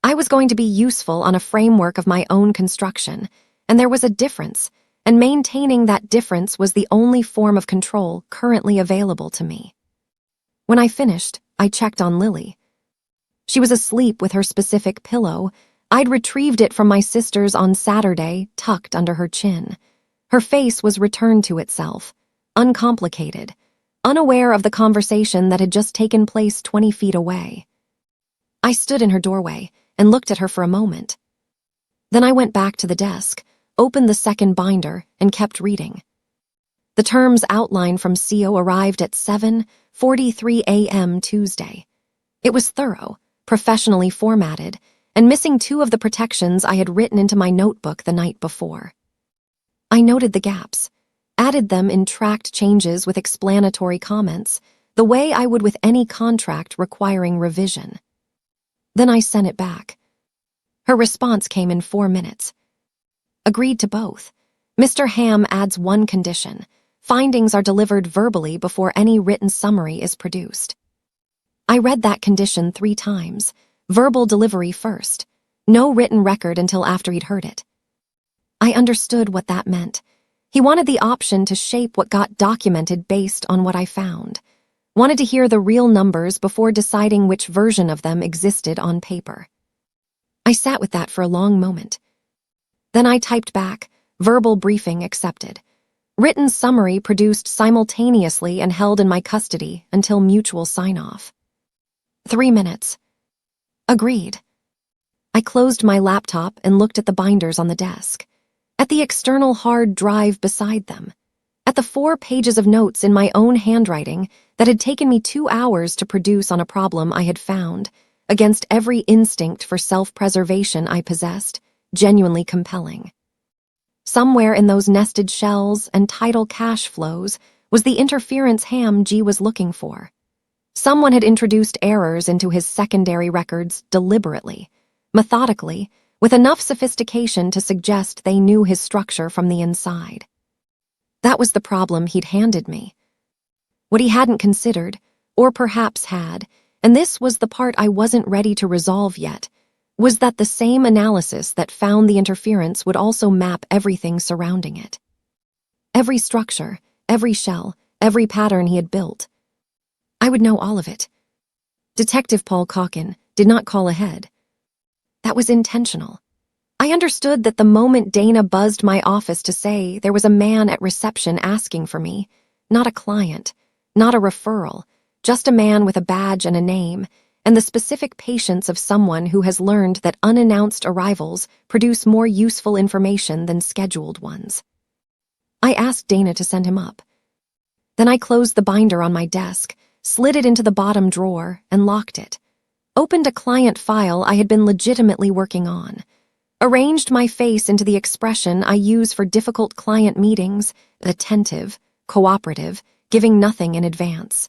I was going to be useful on a framework of my own construction, and there was a difference, and maintaining that difference was the only form of control currently available to me. When I finished, I checked on Lily. She was asleep with her specific pillow. I'd retrieved it from my sister's on Saturday, tucked under her chin. Her face was returned to itself, uncomplicated, unaware of the conversation that had just taken place 20 feet away. I stood in her doorway and looked at her for a moment. Then I went back to the desk, opened the second binder, and kept reading. The term's outline from CO arrived at 7:43 a.m. Tuesday. It was thorough, professionally formatted, and missing two of the protections I had written into my notebook the night before. I noted the gaps, added them in tracked changes with explanatory comments, the way I would with any contract requiring revision. Then I sent it back. Her response came in 4 minutes. Agreed to both. Mr. Ham adds one condition. Findings are delivered verbally before any written summary is produced. I read that condition 3 times. Verbal delivery first. No written record until after he'd heard it. I understood what that meant. He wanted the option to shape what got documented based on what I found. Wanted to hear the real numbers before deciding which version of them existed on paper. I sat with that for a long moment. Then I typed back, verbal briefing accepted. Written summary produced simultaneously and held in my custody until mutual sign-off. 3 minutes. Agreed. I closed my laptop and looked at the binders on the desk, at the external hard drive beside them, at the 4 pages of notes in my own handwriting that had taken me 2 hours to produce on a problem I had found, against every instinct for self-preservation I possessed, genuinely compelling. Somewhere in those nested shells and tidal cash flows was the interference Ham G was looking for. Someone had introduced errors into his secondary records deliberately, methodically, with enough sophistication to suggest they knew his structure from the inside. That was the problem he'd handed me. What he hadn't considered, or perhaps had, and this was the part I wasn't ready to resolve yet, was that the same analysis that found the interference would also map everything surrounding it. Every structure, every shell, every pattern he had built. I would know all of it. Detective Paul Calkin did not call ahead. That was intentional. I understood that the moment Dana buzzed my office to say there was a man at reception asking for me, not a client, not a referral, just a man with a badge and a name, and the specific patience of someone who has learned that unannounced arrivals produce more useful information than scheduled ones. I asked Dana to send him up. Then I closed the binder on my desk, slid it into the bottom drawer, and locked it. Opened a client file I had been legitimately working on. Arranged my face into the expression I use for difficult client meetings, attentive, cooperative, giving nothing in advance.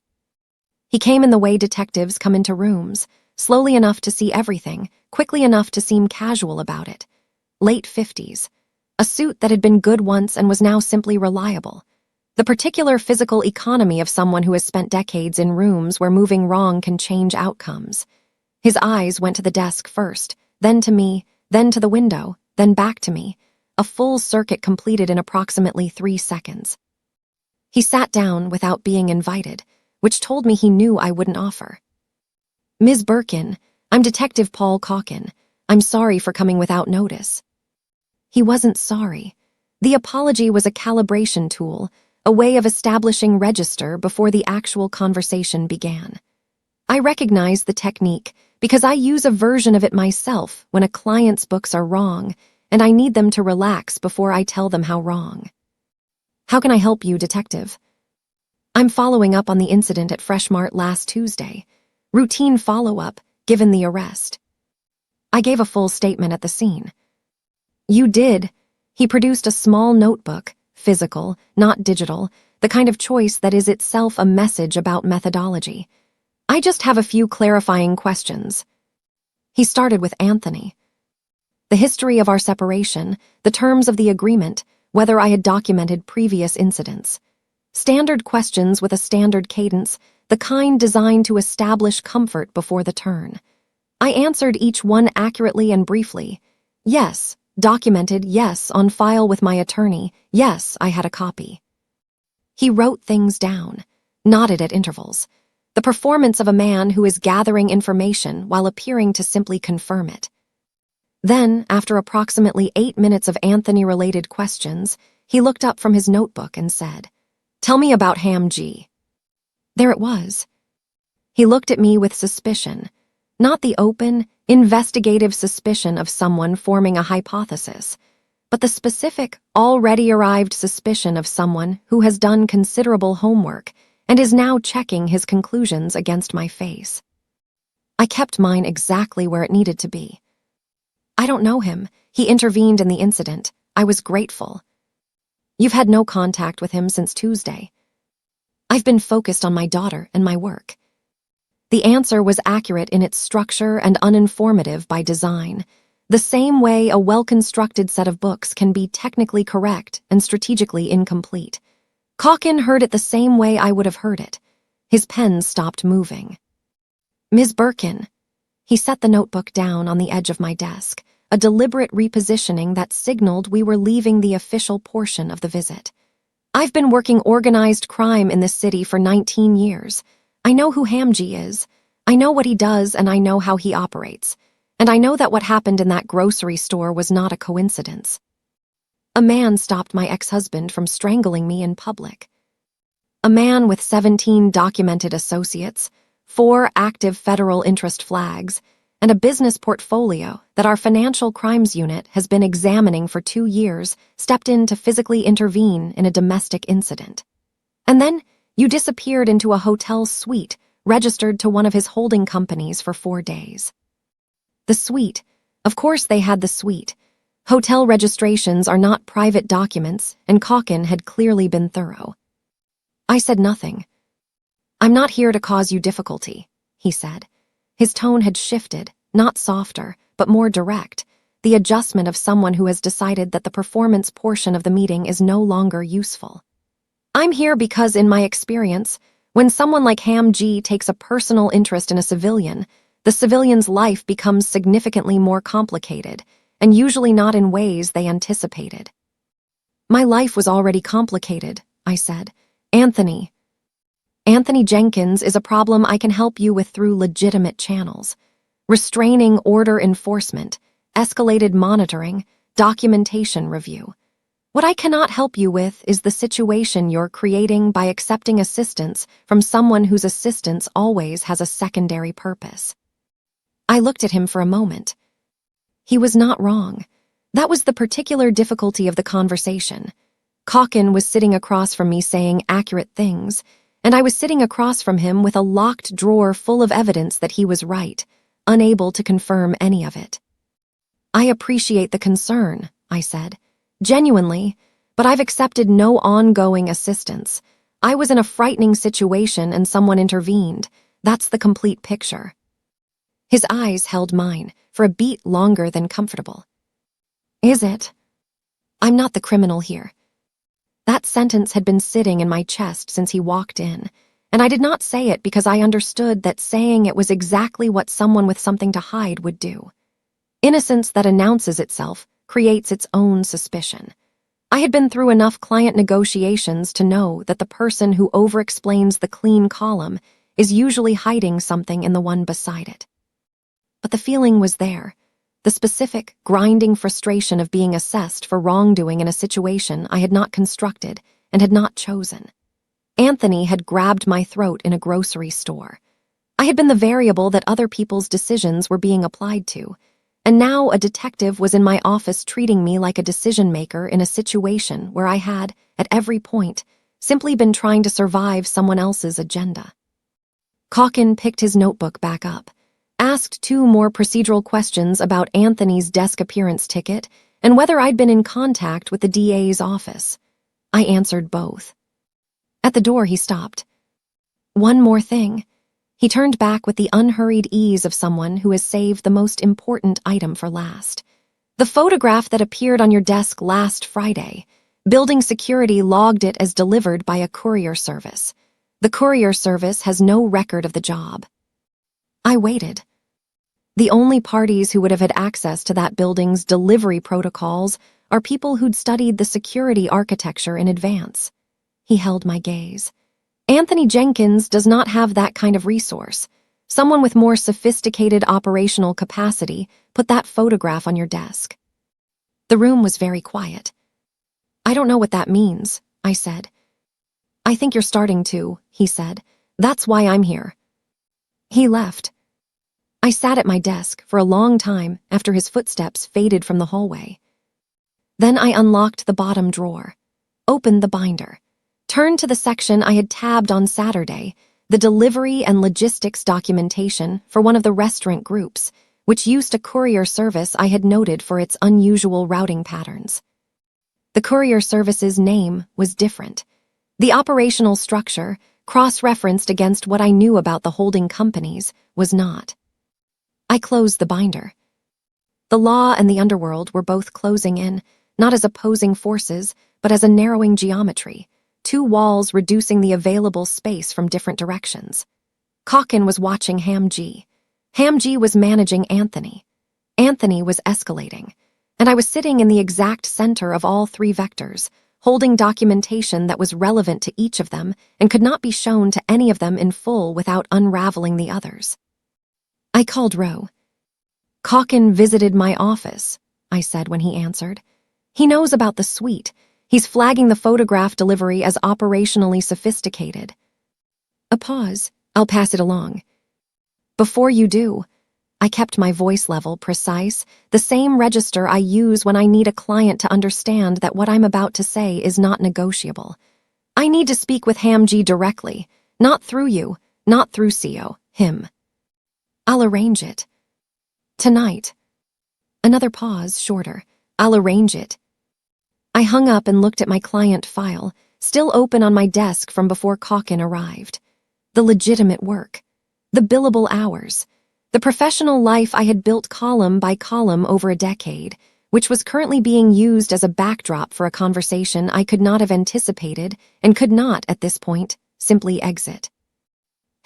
He came in the way detectives come into rooms, slowly enough to see everything, quickly enough to seem casual about it. Late 50s. A suit that had been good once and was now simply reliable. The particular physical economy of someone who has spent decades in rooms where moving wrong can change outcomes. His eyes went to the desk first, then to me, then to the window, then back to me, a full circuit completed in approximately 3 seconds. He sat down without being invited, which told me he knew I wouldn't offer. Ms. Birkin, I'm Detective Paul Calkin. I'm sorry for coming without notice. He wasn't sorry. The apology was a calibration tool, a way of establishing register before the actual conversation began. I recognize the technique because I use a version of it myself when a client's books are wrong, and I need them to relax before I tell them how wrong. How can I help you, Detective? I'm following up on the incident at Freshmart last Tuesday. Routine follow-up, given the arrest. I gave a full statement at the scene. You did. He produced a small notebook, physical, not digital, the kind of choice that is itself a message about methodology. I just have a few clarifying questions. He started with Anthony. The history of our separation, the terms of the agreement, whether I had documented previous incidents. Standard questions with a standard cadence, the kind designed to establish comfort before the turn. I answered each one accurately and briefly. Yes, documented, yes, on file with my attorney, yes, I had a copy. He wrote things down, nodded at intervals. The performance of a man who is gathering information while appearing to simply confirm it. Then, after approximately 8 minutes of Anthony-related questions, he looked up from his notebook and said, "Tell me about Ham G." There it was. He looked at me with suspicion, not the open, investigative suspicion of someone forming a hypothesis, but the specific, already arrived suspicion of someone who has done considerable homework and is now checking his conclusions against my face. I kept mine exactly where it needed to be. I don't know him. He intervened in the incident. I was grateful. You've had no contact with him since Tuesday. I've been focused on my daughter and my work. The answer was accurate in its structure and uninformative by design, the same way a well-constructed set of books can be technically correct and strategically incomplete. Calkin heard it the same way I would have heard it. His pen stopped moving. Ms. Birkin. He set the notebook down on the edge of my desk, a deliberate repositioning that signaled we were leaving the official portion of the visit. I've been working organized crime in this city for 19 years. I know who Hamji is. I know what he does and I know how he operates. And I know that what happened in that grocery store was not a coincidence. A man stopped my ex-husband from strangling me in public. A man with 17 documented associates, 4 active federal interest flags, and a business portfolio that our financial crimes unit has been examining for 2 years stepped in to physically intervene in a domestic incident. And then you disappeared into a hotel suite registered to one of his holding companies for 4 days. The suite. Of course they had the suite. Hotel registrations are not private documents, and Calkin had clearly been thorough. I said nothing. I'm not here to cause you difficulty, he said. His tone had shifted, not softer, but more direct, the adjustment of someone who has decided that the performance portion of the meeting is no longer useful. I'm here because, in my experience, when someone like Hamji takes a personal interest in a civilian, the civilian's life becomes significantly more complicated, and usually not in ways they anticipated. My life was already complicated, I said. Anthony Jenkins is a problem I can help you with through legitimate channels. Restraining order enforcement, escalated monitoring, documentation review. What I cannot help you with is the situation you're creating by accepting assistance from someone whose assistance always has a secondary purpose. I looked at him for a moment. He was not wrong. That was the particular difficulty of the conversation. Calkin was sitting across from me saying accurate things, and I was sitting across from him with a locked drawer full of evidence that he was right, unable to confirm any of it. I appreciate the concern, I said. Genuinely, but I've accepted no ongoing assistance. I was in a frightening situation and someone intervened. That's the complete picture. His eyes held mine for a beat longer than comfortable. Is it? I'm not the criminal here. That sentence had been sitting in my chest since he walked in, and I did not say it because I understood that saying it was exactly what someone with something to hide would do. Innocence that announces itself creates its own suspicion. I had been through enough client negotiations to know that the person who over-explains the clean column is usually hiding something in the one beside it. But the feeling was there, the specific, grinding frustration of being assessed for wrongdoing in a situation I had not constructed and had not chosen. Anthony had grabbed my throat in a grocery store. I had been the variable that other people's decisions were being applied to, and now a detective was in my office treating me like a decision-maker in a situation where I had, at every point, simply been trying to survive someone else's agenda. Calkin picked his notebook back up, asked 2 more procedural questions about Anthony's desk appearance ticket and whether I'd been in contact with the DA's office. I answered both. At the door, he stopped. One more thing. He turned back with the unhurried ease of someone who has saved the most important item for last. The photograph that appeared on your desk last Friday. Building security logged it as delivered by a courier service. The courier service has no record of the job. I waited. The only parties who would have had access to that building's delivery protocols are people who'd studied the security architecture in advance. He held my gaze. Anthony Jenkins does not have that kind of resource. Someone with more sophisticated operational capacity put that photograph on your desk. The room was very quiet. I don't know what that means, I said. I think you're starting to, he said. That's why I'm here. He left. I sat at my desk for a long time after his footsteps faded from the hallway. Then I unlocked the bottom drawer, opened the binder, turned to the section I had tabbed on Saturday, the delivery and logistics documentation for one of the restaurant groups, which used a courier service I had noted for its unusual routing patterns. The courier service's name was different. The operational structure, cross-referenced against what I knew about the holding companies, was not. I closed the binder. The law and the underworld were both closing in, not as opposing forces, but as a narrowing geometry, two walls reducing the available space from different directions. Calkin was watching Hamji. Hamji was managing Anthony. Anthony was escalating. And I was sitting in the exact center of all three vectors, holding documentation that was relevant to each of them and could not be shown to any of them in full without unraveling the others. I called Ro. "Calkin visited my office," I said when he answered. "He knows about the suite. He's flagging the photograph delivery as operationally sophisticated." A pause. "I'll pass it along." "Before you do," I kept my voice level precise, the same register I use when I need a client to understand that what I'm about to say is not negotiable. "I need to speak with Hamji directly, not through you, not through CO, him." "I'll arrange it." "Tonight." Another pause, shorter. "I'll arrange it." I hung up and looked at my client file, still open on my desk from before Calkin arrived. The legitimate work. The billable hours. The professional life I had built column by column over a decade, which was currently being used as a backdrop for a conversation I could not have anticipated and could not, at this point, simply exit.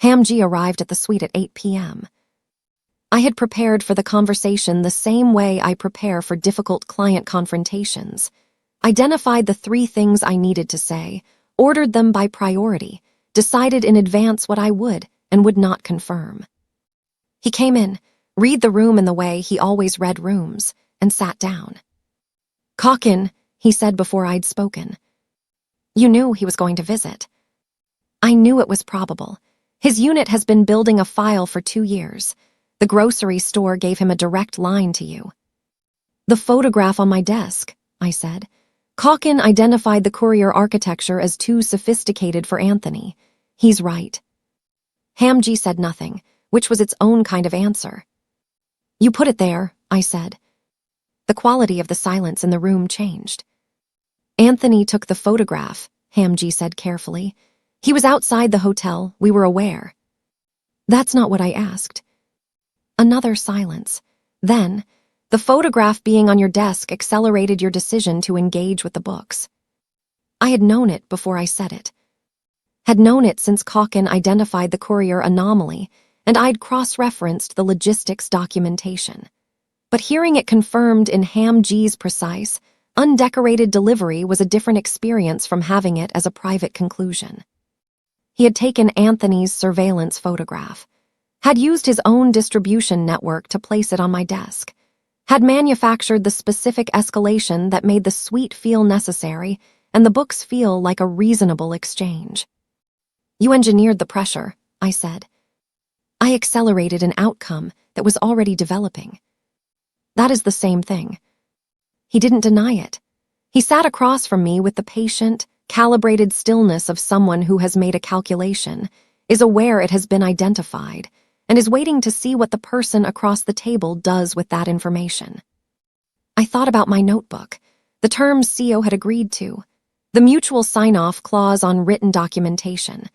Hamji arrived at the suite at 8 p.m. I had prepared for the conversation the same way I prepare for difficult client confrontations. Identified the three things I needed to say, ordered them by priority, decided in advance what I would and would not confirm. He came in, read the room in the way he always read rooms, and sat down. "Calkin," he said before I'd spoken. "You knew he was going to visit." I knew it was probable. His unit has been building a file for 2 years. The grocery store gave him a direct line to you. "The photograph on my desk," I said. Calkin identified the courier architecture as too sophisticated for Anthony. He's right. Hamji said nothing, which was its own kind of answer. "You put it there," I said. The quality of the silence in the room changed. "Anthony took the photograph," Hamji said carefully. "He was outside the hotel, we were aware." "That's not what I asked." Another silence. Then, "The photograph being on your desk accelerated your decision to engage with the books." I had known it before I said it. Had known it since Calkin identified the courier anomaly, and I'd cross-referenced the logistics documentation. But hearing it confirmed in Hamji's precise, undecorated delivery was a different experience from having it as a private conclusion. He had taken Anthony's surveillance photograph, had used his own distribution network to place it on my desk, had manufactured the specific escalation that made the suite feel necessary and the books feel like a reasonable exchange. "You engineered the pressure," I said. "I accelerated an outcome that was already developing." "That is the same thing." He didn't deny it. He sat across from me with the patient, calibrated stillness of someone who has made a calculation, is aware it has been identified, and is waiting to see what the person across the table does with that information. I thought about my notebook, the terms CO had agreed to, the mutual sign-off clause on written documentation,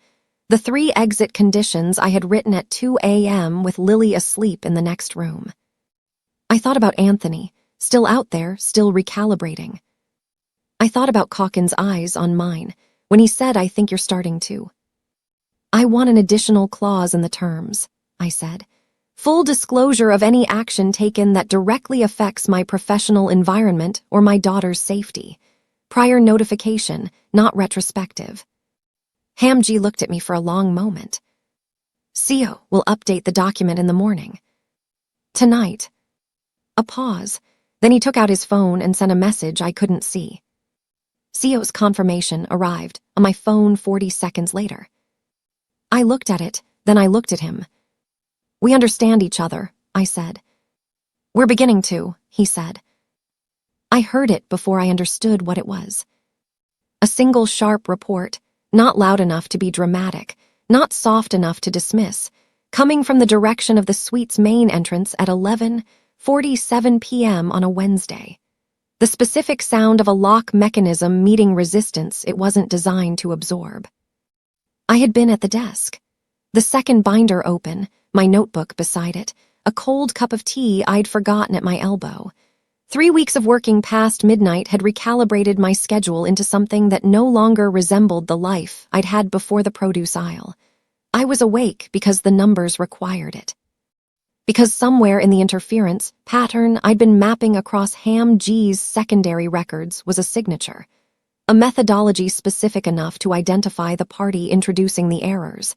the 3 exit conditions I had written at 2 a.m. with Lily asleep in the next room. I thought about Anthony, still out there, still recalibrating. I thought about Calkin's eyes on mine when he said, "I think you're starting to." "I want an additional clause in the terms," I said. "Full disclosure of any action taken that directly affects my professional environment or my daughter's safety. Prior notification, not retrospective." Hamji looked at me for a long moment. "CO will update the document in the morning." "Tonight." A pause. Then he took out his phone and sent a message I couldn't see. CO's confirmation arrived on my phone 40 seconds later. I looked at it, then I looked at him. "We understand each other," I said. "We're beginning to," he said. I heard it before I understood what it was. A single sharp report, not loud enough to be dramatic, not soft enough to dismiss, coming from the direction of the suite's main entrance at 11:47 p.m. on a Wednesday. The specific sound of a lock mechanism meeting resistance it wasn't designed to absorb. I had been at the desk. The second binder open, my notebook beside it, a cold cup of tea I'd forgotten at my elbow. 3 weeks of working past midnight had recalibrated my schedule into something that no longer resembled the life I'd had before the produce aisle. I was awake because the numbers required it. Because somewhere in the interference pattern I'd been mapping across Ham G's secondary records was a signature, a methodology specific enough to identify the party introducing the errors,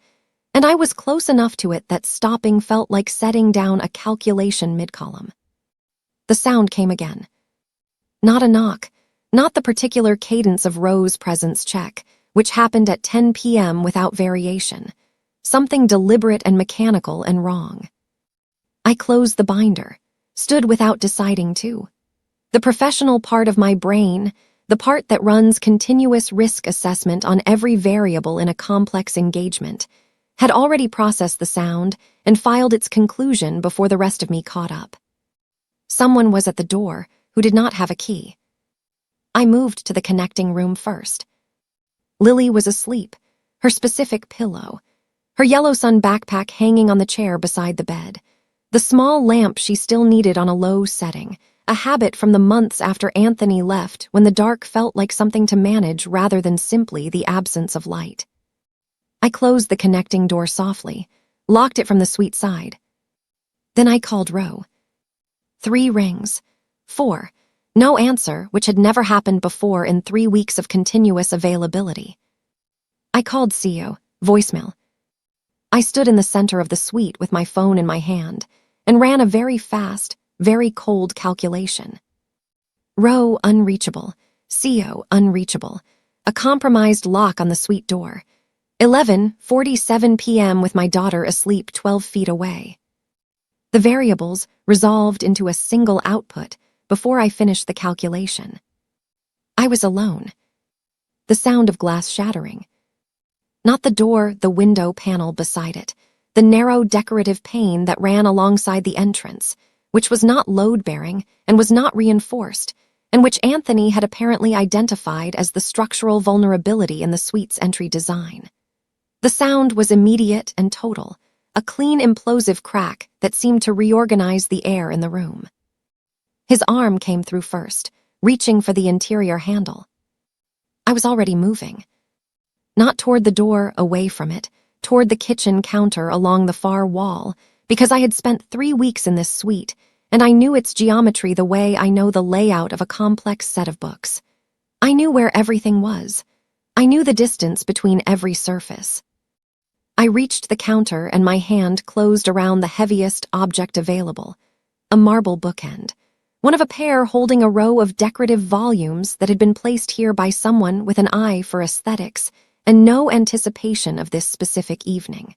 and I was close enough to it that stopping felt like setting down a calculation mid-column. The sound came again. Not a knock, not the particular cadence of Rose's presence check, which happened at 10 p.m. without variation. Something deliberate and mechanical and wrong. I closed the binder, stood without deciding to. The professional part of my brain, the part that runs continuous risk assessment on every variable in a complex engagement, had already processed the sound and filed its conclusion before the rest of me caught up. Someone was at the door who did not have a key. I moved to the connecting room first. Lily was asleep, her specific pillow, her yellow sun backpack hanging on the chair beside the bed, the small lamp she still needed on a low setting, a habit from the months after Anthony left when the dark felt like something to manage rather than simply the absence of light. I closed the connecting door softly, locked it from the suite side. Then I called Ro. 3 rings. 4. No answer, which had never happened before in 3 weeks of continuous availability. I called CEO, voicemail. I stood in the center of the suite with my phone in my hand and ran a very fast, very cold calculation. Ro unreachable, CEO unreachable, a compromised lock on the suite door. 11:47 p.m. with my daughter asleep 12 feet away. The variables resolved into a single output before I finished the calculation. I was alone. The sound of glass shattering. Not the door, the window panel beside it, the narrow decorative pane that ran alongside the entrance, which was not load-bearing and was not reinforced, and which Anthony had apparently identified as the structural vulnerability in the suite's entry design. The sound was immediate and total, a clean implosive crack that seemed to reorganize the air in the room. His arm came through first, reaching for the interior handle. I was already moving. Not toward the door, away from it, toward the kitchen counter along the far wall, because I had spent 3 weeks in this suite, and I knew its geometry the way I know the layout of a complex set of books. I knew where everything was. I knew the distance between every surface. I reached the counter and my hand closed around the heaviest object available, a marble bookend, one of a pair holding a row of decorative volumes that had been placed here by someone with an eye for aesthetics and no anticipation of this specific evening.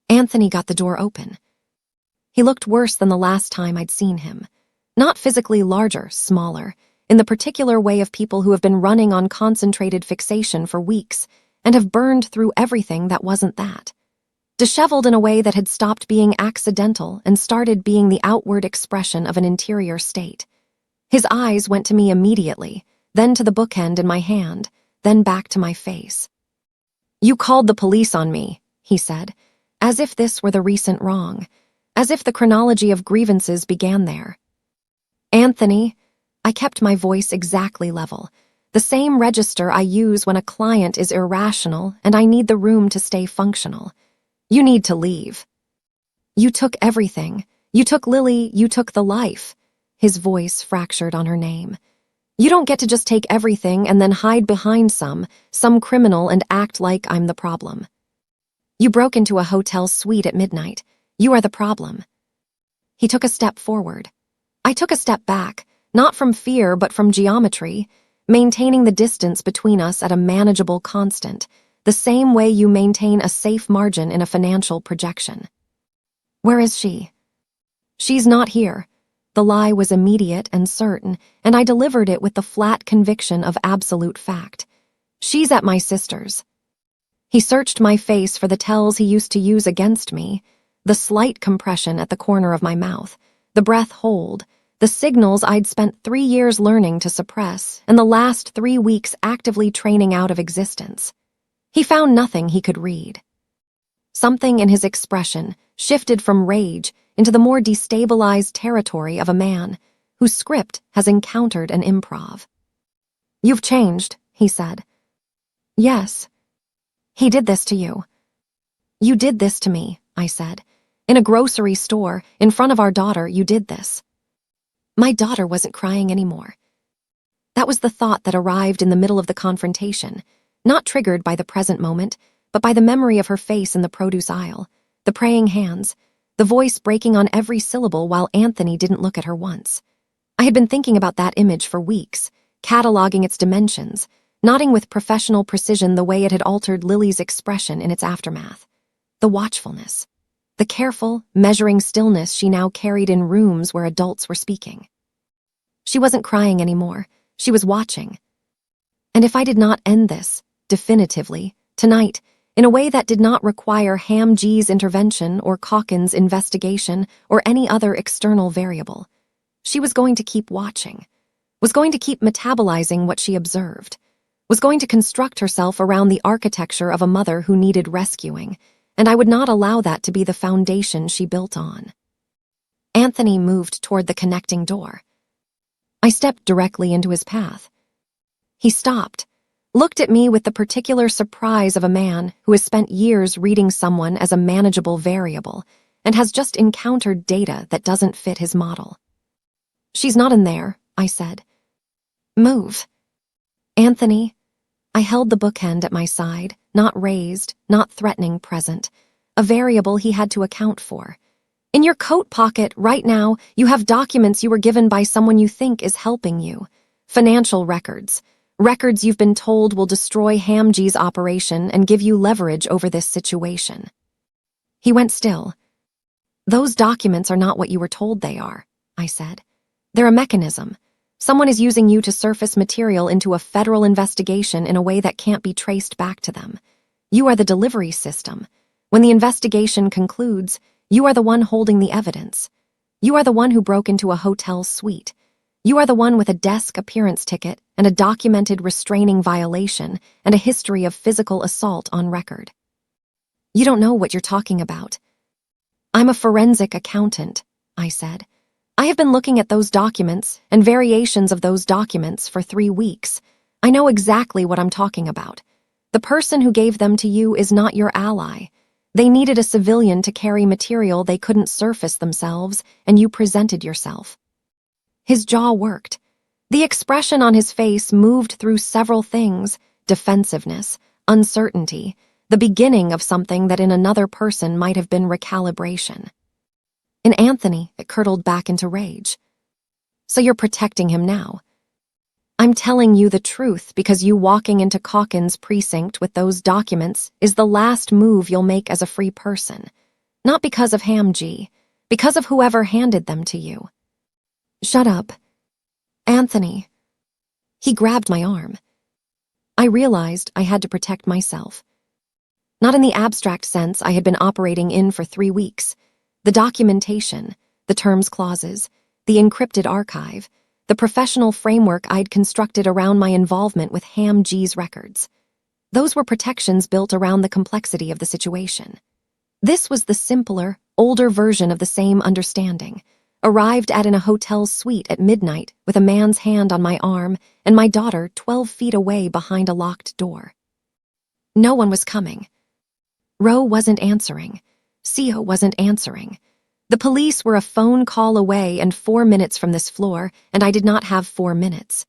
Anthony got the door open. He looked worse than the last time I'd seen him. Not physically larger, smaller, in the particular way of people who have been running on concentrated fixation for weeks and have burned through everything that wasn't that. Disheveled in a way that had stopped being accidental and started being the outward expression of an interior state. His eyes went to me immediately, then to the bookend in my hand, then back to my face. "You called the police on me," he said, as if this were the recent wrong, as if the chronology of grievances began there. "Anthony," I kept my voice exactly level, the same register I use when a client is irrational and I need the room to stay functional. "You need to leave. You took everything. You took Lily, you took the life." His voice fractured on her name. "You don't get to just take everything and then hide behind some criminal and act like I'm the problem. You broke into a hotel suite at midnight. You are the problem." He took a step forward. I took a step back, not from fear but from geometry, maintaining the distance between us at a manageable constant, the same way you maintain a safe margin in a financial projection. "Where is she?" "She's not here." The lie was immediate and certain, and I delivered it with the flat conviction of absolute fact. She's at my sister's. He searched my face for the tells he used to use against me, the slight compression at the corner of my mouth, the breath hold, the signals I'd spent 3 years learning to suppress, and the last 3 weeks actively training out of existence. He found nothing he could read. Something in his expression shifted from rage into the more destabilized territory of a man whose script has encountered an improv. "You've changed," he said. "Yes. He did this to you." "You did this to me," I said. "In a grocery store, in front of our daughter, you did this." My daughter wasn't crying anymore. That was the thought that arrived in the middle of the confrontation, not triggered by the present moment, but by the memory of her face in the produce aisle, the praying hands, the voice breaking on every syllable while Anthony didn't look at her once. I had been thinking about that image for weeks, cataloging its dimensions, nodding with professional precision the way it had altered Lily's expression in its aftermath. The watchfulness, the careful, measuring stillness she now carried in rooms where adults were speaking. She wasn't crying anymore. She was watching. And if I did not end this, definitively, tonight, in a way that did not require Ham G's intervention or Calkins' investigation or any other external variable, she was going to keep watching, was going to keep metabolizing what she observed, was going to construct herself around the architecture of a mother who needed rescuing, and I would not allow that to be the foundation she built on. Anthony moved toward the connecting door. I stepped directly into his path. He stopped, looked at me with the particular surprise of a man who has spent years reading someone as a manageable variable and has just encountered data that doesn't fit his model. "She's not in there," I said. "Move." "Anthony." I held the bookend at my side, not raised, not threatening, present, a variable he had to account for. "In your coat pocket, right now, you have documents you were given by someone you think is helping you. Financial records. Records you've been told will destroy Ham G's operation and give you leverage over this situation." He went still. "Those documents are not what you were told they are," I said. "They're a mechanism. Someone is using you to surface material into a federal investigation in a way that can't be traced back to them. You are the delivery system. When the investigation concludes, you are the one holding the evidence. You are the one who broke into a hotel suite. You are the one with a desk appearance ticket and a documented restraining violation and a history of physical assault on record. You don't know what you're talking about." "I'm a forensic accountant," I said. "I have been looking at those documents and variations of those documents for 3 weeks. I know exactly what I'm talking about. The person who gave them to you is not your ally. They needed a civilian to carry material they couldn't surface themselves, and you presented yourself." His jaw worked. The expression on his face moved through several things: defensiveness, uncertainty, the beginning of something that in another person might have been recalibration. In Anthony, it curdled back into rage. "So you're protecting him now?" "I'm telling you the truth because you walking into Calkins' precinct with those documents is the last move you'll make as a free person. Not because of Ham G, because of whoever handed them to you." "Shut up. Anthony." He grabbed my arm. I realized I had to protect myself. Not in the abstract sense I had been operating in for 3 weeks. The documentation, the terms clauses, the encrypted archive, the professional framework I'd constructed around my involvement with Ham G's records. Those were protections built around the complexity of the situation. This was the simpler, older version of the same understanding, arrived at in a hotel suite at midnight with a man's hand on my arm and my daughter 12 feet away behind a locked door. No one was coming. Ro wasn't answering. Seo wasn't answering. The police were a phone call away and 4 minutes from this floor, and I did not have 4 minutes.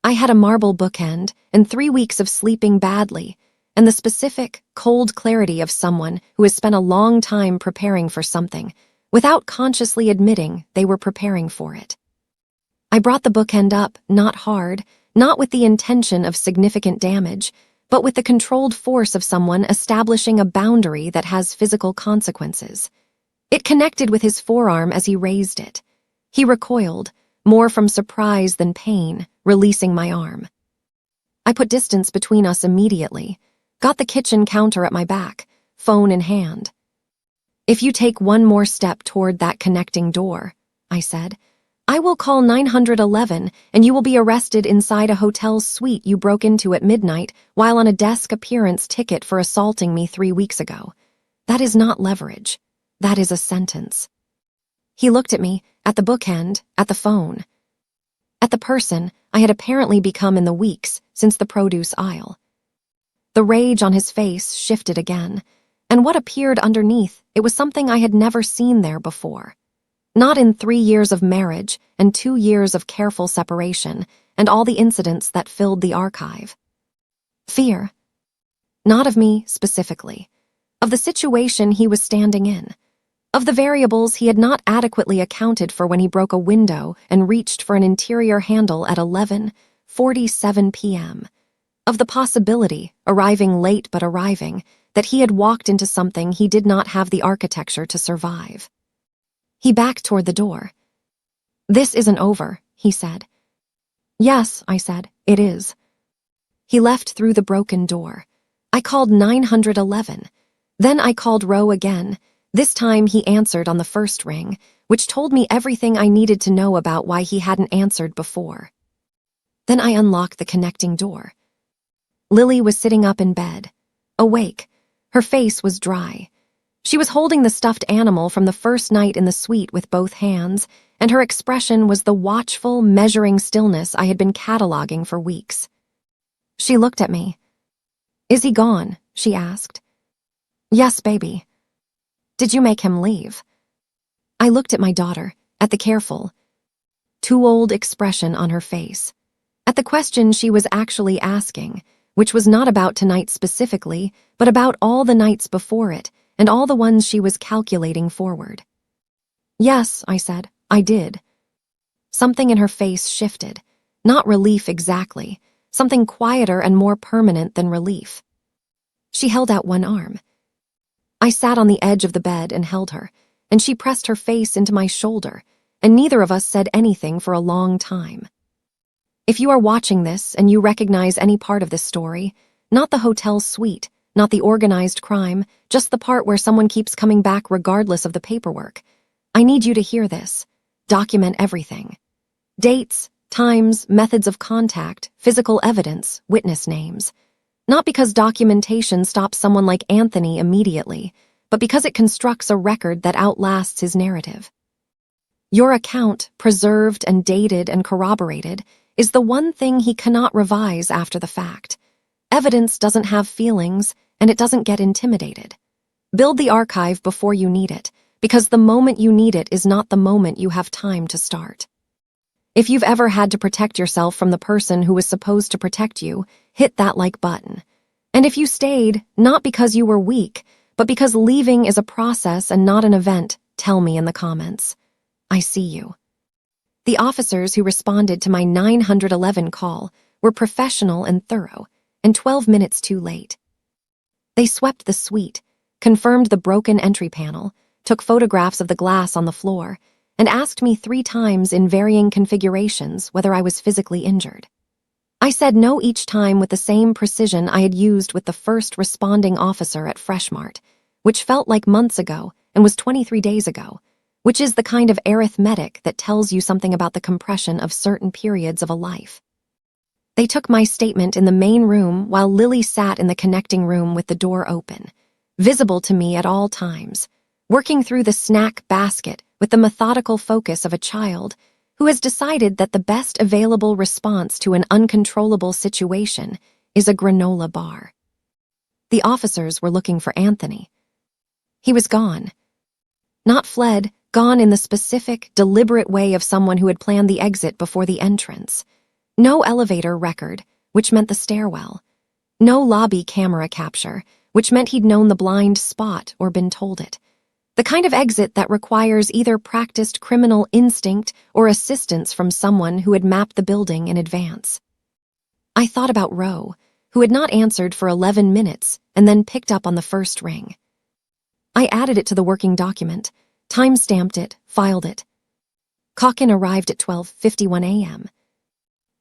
I had a marble bookend and 3 weeks of sleeping badly, and the specific, cold clarity of someone who has spent a long time preparing for something, without consciously admitting they were preparing for it. I brought the bookend up, not hard, not with the intention of significant damage, but with the controlled force of someone establishing a boundary that has physical consequences. It connected with his forearm as he raised it. He recoiled, more from surprise than pain, releasing my arm. I put distance between us immediately, got the kitchen counter at my back, phone in hand. "If you take one more step toward that connecting door," I said, "I will call 911 and you will be arrested inside a hotel suite you broke into at midnight while on a desk appearance ticket for assaulting me 3 weeks ago. That is not leverage. That is a sentence." He looked at me, at the bookend, at the phone, at the person I had apparently become in the weeks since the produce aisle. The rage on his face shifted again, and what appeared underneath, it was something I had never seen there before. Not in 3 years of marriage and 2 years of careful separation and all the incidents that filled the archive. Fear. Not of me specifically, of the situation he was standing in, of the variables he had not adequately accounted for when he broke a window and reached for an interior handle at 11:47 p.m., of the possibility, arriving late but arriving, that he had walked into something he did not have the architecture to survive. He backed toward the door. "This isn't over," he said. "Yes," I said, "it is." He left through the broken door. I called 911. Then I called Roe again. This time he answered on the first ring, which told me everything I needed to know about why he hadn't answered before. Then I unlocked the connecting door. Lily was sitting up in bed, awake. Her face was dry. She was holding the stuffed animal from the first night in the suite with both hands, and her expression was the watchful, measuring stillness I had been cataloging for weeks. She looked at me. "Is he gone?" she asked. "Yes, baby." "Did you make him leave?" I looked at my daughter, at the careful, too old expression on her face, at the question she was actually asking, which was not about tonight specifically, but about all the nights before it, and all the ones she was calculating forward. "Yes," I said, "I did." Something in her face shifted, not relief exactly, something quieter and more permanent than relief. She held out one arm. I sat on the edge of the bed and held her, and she pressed her face into my shoulder, and neither of us said anything for a long time. If you are watching this and you recognize any part of this story, not the hotel suite, not the organized crime, just the part where someone keeps coming back regardless of the paperwork, I need you to hear this. Document everything. Dates, times, methods of contact, physical evidence, witness names. Not because documentation stops someone like Anthony immediately, but because it constructs a record that outlasts his narrative. Your account, preserved and dated and corroborated, is the one thing he cannot revise after the fact. Evidence doesn't have feelings, and it doesn't get intimidated. Build the archive before you need it, because the moment you need it is not the moment you have time to start. If you've ever had to protect yourself from the person who was supposed to protect you, hit that like button. And if you stayed, not because you were weak, but because leaving is a process and not an event, tell me in the comments. I see you. The officers who responded to my 911 call were professional and thorough, and 12 minutes too late. They swept the suite, confirmed the broken entry panel, took photographs of the glass on the floor, and asked me 3 times in varying configurations whether I was physically injured. I said no each time with the same precision I had used with the first responding officer at Freshmart, which felt like months ago and was 23 days ago, which is the kind of arithmetic that tells you something about the compression of certain periods of a life. They took my statement in the main room while Lily sat in the connecting room with the door open, visible to me at all times, working through the snack basket with the methodical focus of a child who has decided that the best available response to an uncontrollable situation is a granola bar. The officers were looking for Anthony. He was gone. Not fled, gone in the specific, deliberate way of someone who had planned the exit before the entrance. No elevator record, which meant the stairwell. No lobby camera capture, which meant he'd known the blind spot or been told it. The kind of exit that requires either practiced criminal instinct or assistance from someone who had mapped the building in advance. I thought about Roe, who had not answered for 11 minutes and then picked up on the first ring. I added it to the working document, time-stamped it, filed it. Calkin arrived at 12:51 a.m.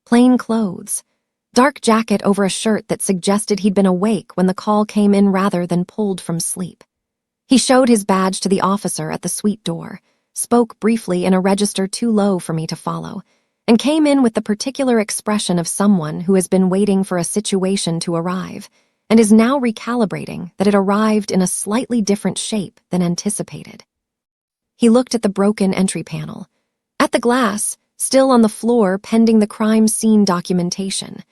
Plain clothes. Dark jacket over a shirt that suggested he'd been awake when the call came in rather than pulled from sleep. He showed his badge to the officer at the suite door, spoke briefly in a register too low for me to follow, and came in with the particular expression of someone who has been waiting for a situation to arrive and is now recalibrating that it arrived in a slightly different shape than anticipated. He looked at the broken entry panel, at the glass, still on the floor pending the crime scene documentation,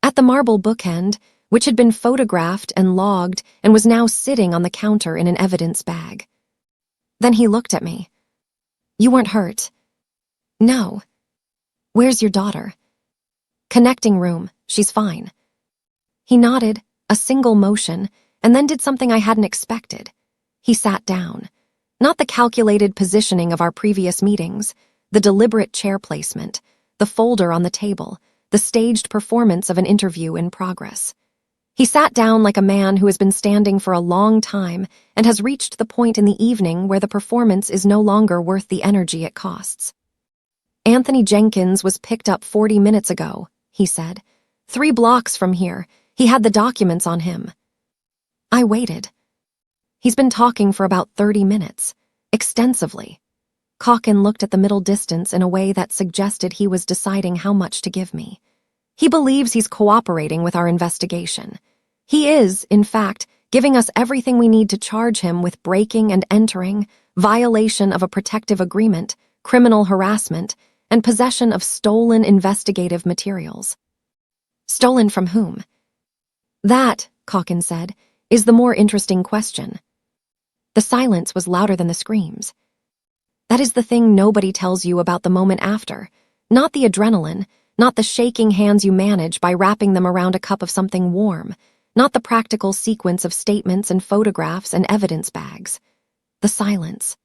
at the marble bookend, which had been photographed and logged and was now sitting on the counter in an evidence bag. Then he looked at me. "You weren't hurt?" "No." "Where's your daughter?" "Connecting room. She's fine." He nodded, a single motion, and then did something I hadn't expected. He sat down. Not the calculated positioning of our previous meetings, the deliberate chair placement, the folder on the table, the staged performance of an interview in progress. He sat down like a man who has been standing for a long time and has reached the point in the evening where the performance is no longer worth the energy it costs. "Anthony Jenkins was picked up 40 minutes ago," he said. 3 blocks from here. He had the documents on him." I waited. He's been talking for about 30 minutes, extensively. Calkin looked at the middle distance in a way that suggested he was deciding how much to give me. He believes he's cooperating with our investigation. He is, in fact, giving us everything we need to charge him with breaking and entering, violation of a protective agreement, criminal harassment, and possession of stolen investigative materials. Stolen from whom? That, Calkin said, is the more interesting question. The silence was louder than the screams. That is the thing nobody tells you about the moment after, not the adrenaline, not the shaking hands you manage by wrapping them around a cup of something warm, not the practical sequence of statements and photographs and evidence bags. The silence.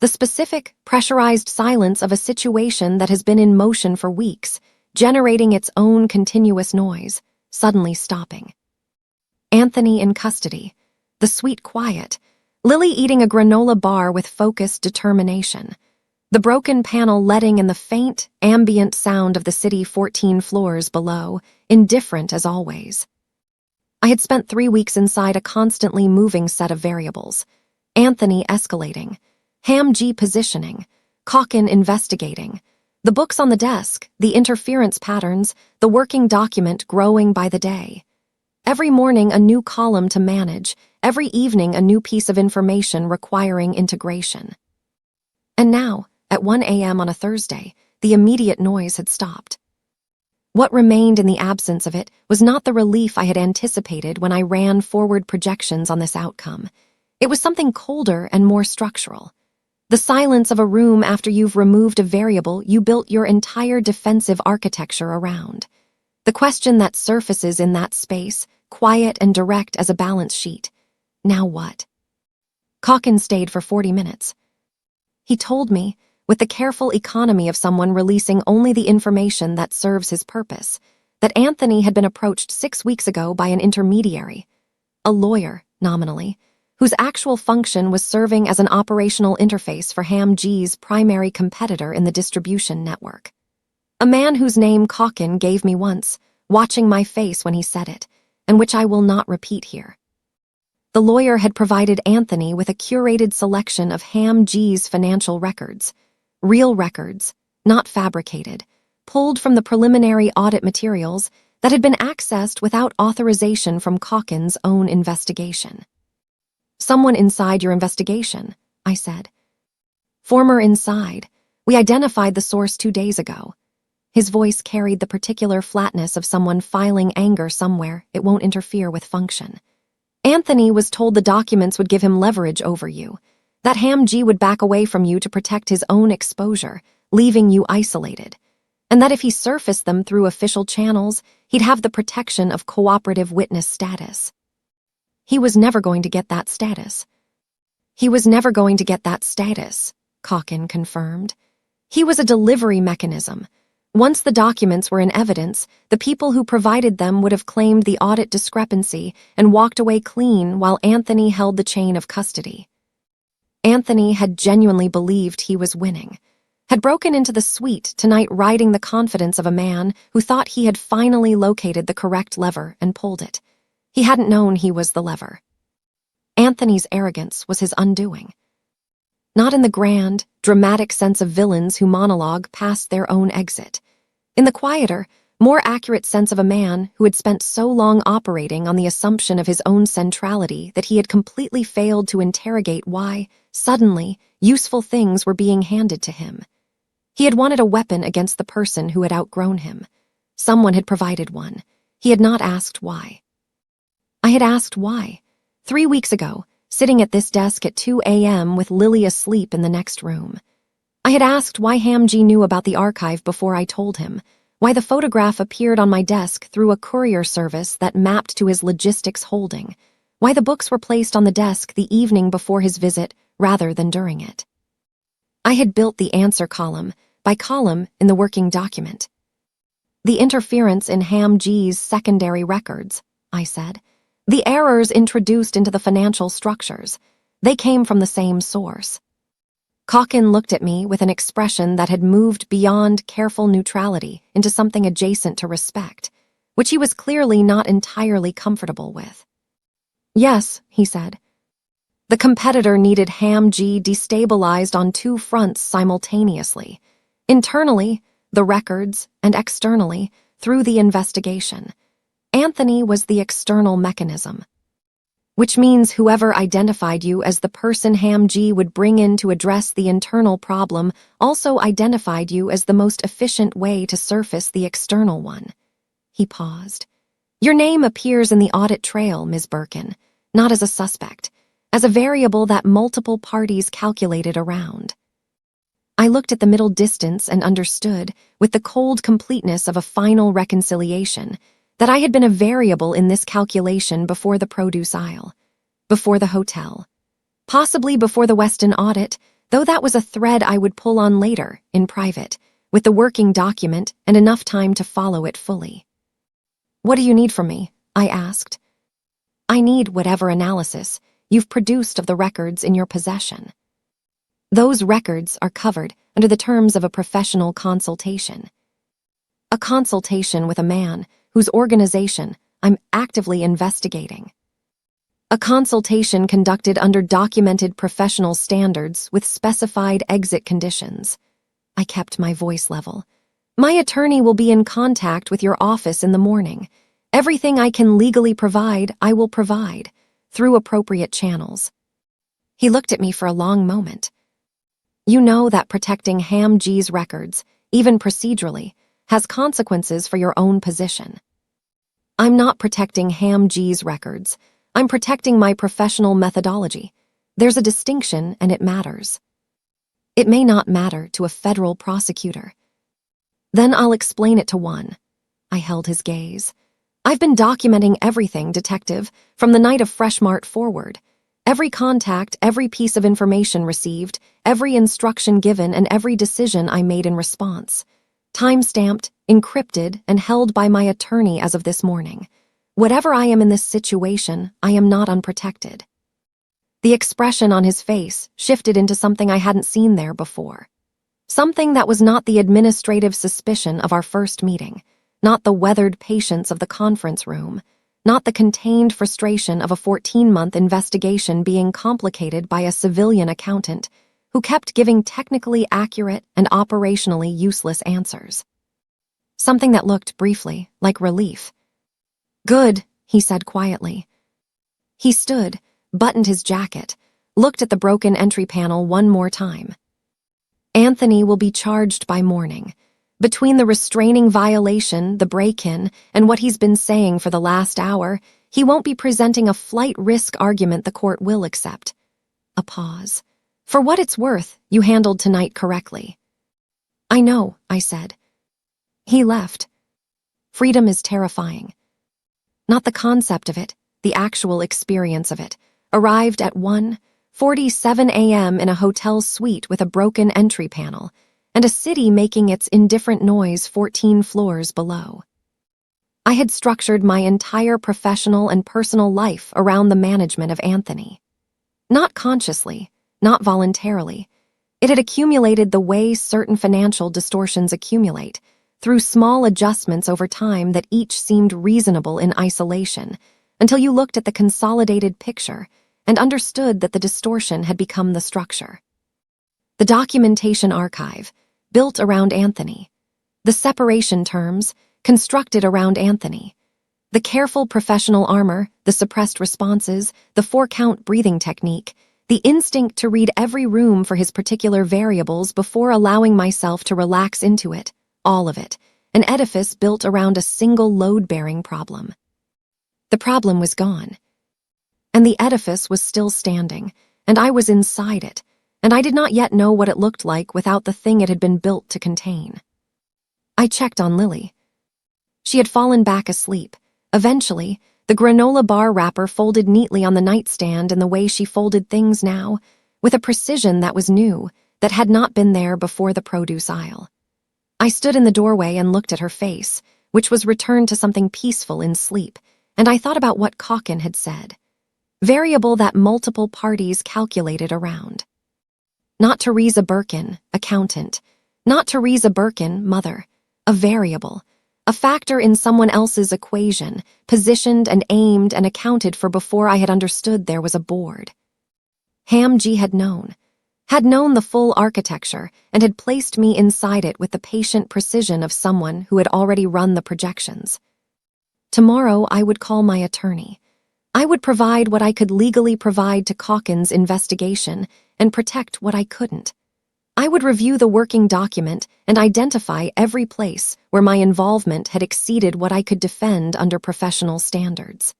The specific, pressurized silence of a situation that has been in motion for weeks, generating its own continuous noise, suddenly stopping. Anthony in custody. The sweet quiet. Lily eating a granola bar with focused determination. The broken panel letting in the faint, ambient sound of the city 14 floors below, indifferent as always. I had spent 3 weeks inside a constantly moving set of variables. Anthony escalating. Ham G positioning. Calkin investigating. The books on the desk, the interference patterns, the working document growing by the day. Every morning a new column to manage, every evening a new piece of information requiring integration. And now, at 1 a.m. on a Thursday, the immediate noise had stopped. What remained in the absence of it was not the relief I had anticipated when I ran forward projections on this outcome. It was something colder and more structural. The silence of a room after you've removed a variable you built your entire defensive architecture around. The question that surfaces in that space, quiet and direct as a balance sheet. Now what? Calkin stayed for 40 minutes. He told me, with the careful economy of someone releasing only the information that serves his purpose, that Anthony had been approached 6 weeks ago by an intermediary, a lawyer, nominally, whose actual function was serving as an operational interface for Ham G's primary competitor in the distribution network. A man whose name Calkin gave me once, watching my face when he said it, and which I will not repeat here. The lawyer had provided Anthony with a curated selection of Ham G's financial records, real records, not fabricated, pulled from the preliminary audit materials that had been accessed without authorization from Calkin's own investigation. "Someone inside your investigation," I said. "Former inside. We identified the source 2 days ago." His voice carried the particular flatness of someone filing anger somewhere it won't interfere with function. "Anthony was told the documents would give him leverage over you, that Ham G would back away from you to protect his own exposure, leaving you isolated, and that if he surfaced them through official channels, he'd have the protection of cooperative witness status." He was never going to get that status. He was never going to get that status, Calkin confirmed. He was a delivery mechanism. Once the documents were in evidence, the people who provided them would have claimed the audit discrepancy and walked away clean while Anthony held the chain of custody. Anthony had genuinely believed he was winning. had broken into the suite tonight riding the confidence of a man who thought he had finally located the correct lever and pulled it. He hadn't known he was the lever. Anthony's arrogance was his undoing. Not in the grand, dramatic sense of villains who monologue past their own exit. In the quieter, more accurate sense of a man who had spent so long operating on the assumption of his own centrality that he had completely failed to interrogate why, suddenly, useful things were being handed to him. He had wanted a weapon against the person who had outgrown him. Someone had provided one. He had not asked why. I had asked why. 3 weeks ago, sitting at this desk at 2 a.m. with Lily asleep in the next room. I had asked why Hamji knew about the archive before I told him, why the photograph appeared on my desk through a courier service that mapped to his logistics holding, why the books were placed on the desk the evening before his visit rather than during it. I had built the answer column by column in the working document. The interference in Hamji's secondary records, I said. The errors introduced into the financial structures. They came from the same source. Calkin looked at me with an expression that had moved beyond careful neutrality into something adjacent to respect, which he was clearly not entirely comfortable with. Yes, he said. The competitor needed Hamji destabilized on 2 fronts simultaneously. Internally, the records, and externally, through the investigation. Anthony was the external mechanism. Which means whoever identified you as the person Hamji would bring in to address the internal problem also identified you as the most efficient way to surface the external one. He paused. Your name appears in the audit trail, Ms. Birkin, not as a suspect, as a variable that multiple parties calculated around. I looked at the middle distance and understood, with the cold completeness of a final reconciliation, that I had been a variable in this calculation before the produce aisle, before the hotel, possibly before the Weston audit, though that was a thread I would pull on later, in private, with the working document and enough time to follow it fully. What do you need from me? I asked. I need whatever analysis you've produced of the records in your possession. Those records are covered under the terms of a professional consultation. A consultation with a man whose organization I'm actively investigating. A consultation conducted under documented professional standards with specified exit conditions. I kept my voice level. My attorney will be in contact with your office in the morning. Everything I can legally provide, I will provide, through appropriate channels. He looked at me for a long moment. You know that protecting Hamji's records, even procedurally, has consequences for your own position. I'm not protecting Hamji's records. I'm protecting my professional methodology. There's a distinction, and it matters. It may not matter to a federal prosecutor. Then I'll explain it to one. I held his gaze. I've been documenting everything, detective, from the night of Freshmart forward. Every contact, every piece of information received, every instruction given, and every decision I made in response. Time-stamped, encrypted, and held by my attorney as of this morning. Whatever I am in this situation, I am not unprotected. The expression on his face shifted into something I hadn't seen there before. Something that was not the administrative suspicion of our first meeting, not the weathered patience of the conference room, not the contained frustration of a 14-month investigation being complicated by a civilian accountant who kept giving technically accurate and operationally useless answers. Something that looked, briefly, like relief. Good, he said quietly. He stood, buttoned his jacket, looked at the broken entry panel one more time. Anthony will be charged by morning. Between the restraining violation, the break-in, and what he's been saying for the last hour, he won't be presenting a flight risk argument the court will accept. A pause. For what it's worth, you handled tonight correctly. I know, I said. He left. Freedom is terrifying. Not the concept of it, the actual experience of it. Arrived at 1:47 a.m. in a hotel suite with a broken entry panel, and a city making its indifferent noise 14 floors below. I had structured my entire professional and personal life around the management of Anthony. Not consciously, not voluntarily. It had accumulated the way certain financial distortions accumulate, through small adjustments over time that each seemed reasonable in isolation, until you looked at the consolidated picture and understood that the distortion had become the structure. The documentation archive, built around Anthony. The separation terms, constructed around Anthony. The careful professional armor, the suppressed responses, the 4-count breathing technique, the instinct to read every room for his particular variables before allowing myself to relax into it, all of it, an edifice built around a single load-bearing problem. The problem was gone. And the edifice was still standing, and I was inside it, and I did not yet know what it looked like without the thing it had been built to contain. I checked on Lily. She had fallen back asleep. Eventually, the granola bar wrapper folded neatly on the nightstand in the way she folded things now, with a precision that was new, that had not been there before the produce aisle. I stood in the doorway and looked at her face, which was returned to something peaceful in sleep, and I thought about what Calkin had said. Variable that multiple parties calculated around. Not Teresa Birkin, accountant. Not Teresa Birkin, mother. A variable. A factor in someone else's equation, positioned and aimed and accounted for before I had understood there was a board. Ham-G had known the full architecture and had placed me inside it with the patient precision of someone who had already run the projections. Tomorrow I would call my attorney. I would provide what I could legally provide to Calkin's investigation and protect what I couldn't. I would review the working document and identify every place where my involvement had exceeded what I could defend under professional standards.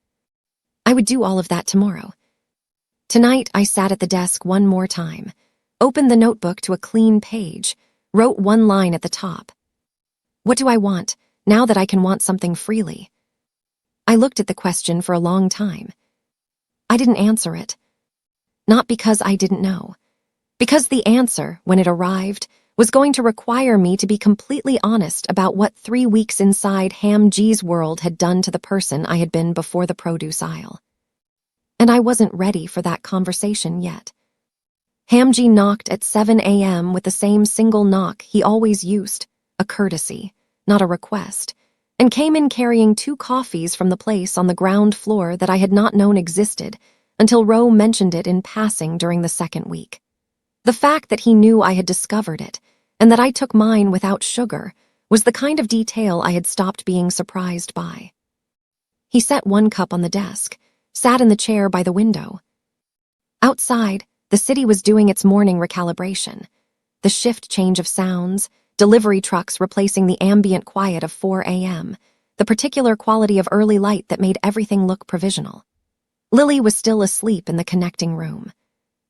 I would do all of that tomorrow. Tonight, I sat at the desk one more time, opened the notebook to a clean page, wrote one line at the top. What do I want, now that I can want something freely? I looked at the question for a long time. I didn't answer it. Not because I didn't know. Because the answer, when it arrived, was going to require me to be completely honest about what 3 weeks inside Ham-G's world had done to the person I had been before the produce aisle. And I wasn't ready for that conversation yet. Ham-G knocked at 7 a.m. with the same single knock he always used, a courtesy, not a request, and came in carrying 2 coffees from the place on the ground floor that I had not known existed until Roe mentioned it in passing during the 2nd week. The fact that he knew I had discovered it, and that I took mine without sugar, was the kind of detail I had stopped being surprised by. He set 1 cup on the desk, sat in the chair by the window. Outside, the city was doing its morning recalibration. The shift change of sounds, delivery trucks replacing the ambient quiet of 4 a.m., the particular quality of early light that made everything look provisional. Lily was still asleep in the connecting room.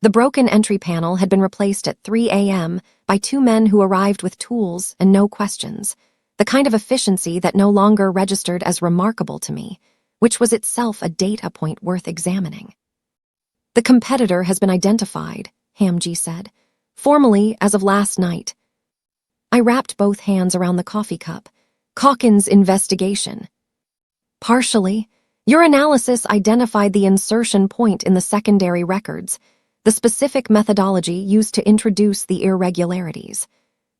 The broken entry panel had been replaced at 3 a.m. by 2 men who arrived with tools and no questions, the kind of efficiency that no longer registered as remarkable to me, which was itself a data point worth examining. The competitor has been identified, Ham-G said, formally as of last night. I wrapped both hands around the coffee cup. Calkin's investigation. Partially, your analysis identified the insertion point in the secondary records, the specific methodology used to introduce the irregularities.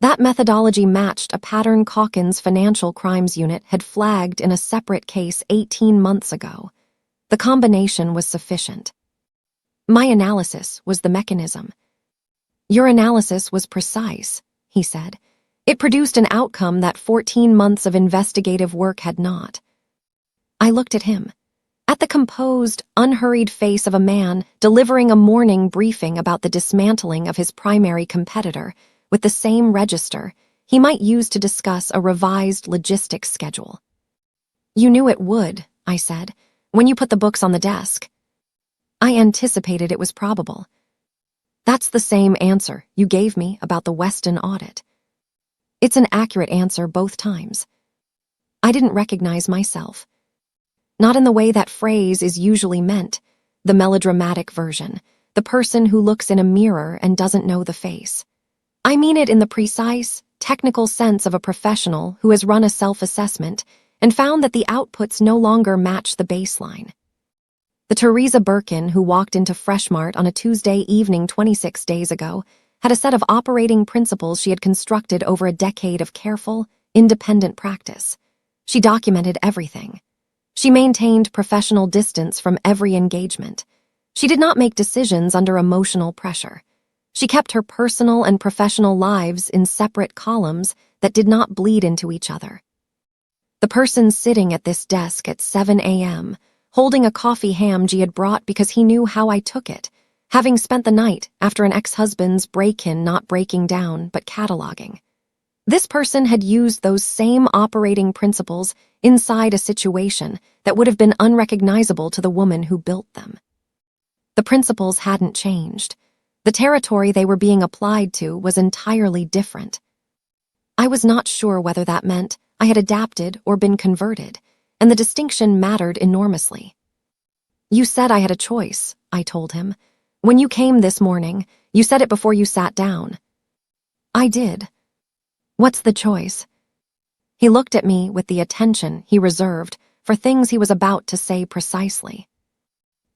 That methodology matched a pattern Calkin's Financial Crimes Unit had flagged in a separate case 18 months ago. The combination was sufficient. My analysis was the mechanism. Your analysis was precise, he said. It produced an outcome that 14 months of investigative work had not. I looked at him. At the composed, unhurried face of a man delivering a morning briefing about the dismantling of his primary competitor with the same register he might use to discuss a revised logistics schedule. You knew it would, I said, when you put the books on the desk. I anticipated it was probable. That's the same answer you gave me about the Weston audit. It's an accurate answer both times. I didn't recognize myself. Not in the way that phrase is usually meant, the melodramatic version, the person who looks in a mirror and doesn't know the face. I mean it in the precise, technical sense of a professional who has run a self-assessment and found that the outputs no longer match the baseline. The Teresa Birkin who walked into Freshmart on a Tuesday evening 26 days ago had a set of operating principles she had constructed over a decade of careful, independent practice. She documented everything. She maintained professional distance from every engagement. She did not make decisions under emotional pressure. She kept her personal and professional lives in separate columns that did not bleed into each other. The person sitting at this desk at 7 a.m., holding a coffee Hamji had brought because he knew how I took it, having spent the night after an ex-husband's break-in not breaking down but cataloging. This person had used those same operating principles inside a situation that would have been unrecognizable to the woman who built them. The principles hadn't changed. The territory they were being applied to was entirely different. I was not sure whether that meant I had adapted or been converted, and the distinction mattered enormously. "You said I had a choice," I told him. "When you came this morning, you said it before you sat down." "I did." "What's the choice?" He looked at me with the attention he reserved for things he was about to say precisely.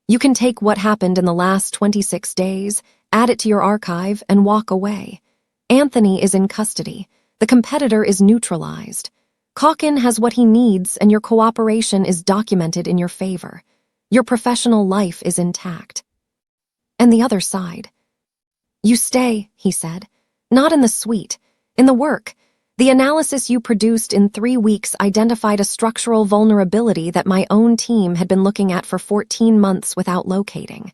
"You can take what happened in the last 26 days, add it to your archive, and walk away. Anthony is in custody. The competitor is neutralized. Calkin has what he needs, and your cooperation is documented in your favor. Your professional life is intact." And the other side. "You stay," he said. "Not in the suite. In the work. The analysis you produced in 3 weeks identified a structural vulnerability that my own team had been looking at for 14 months without locating.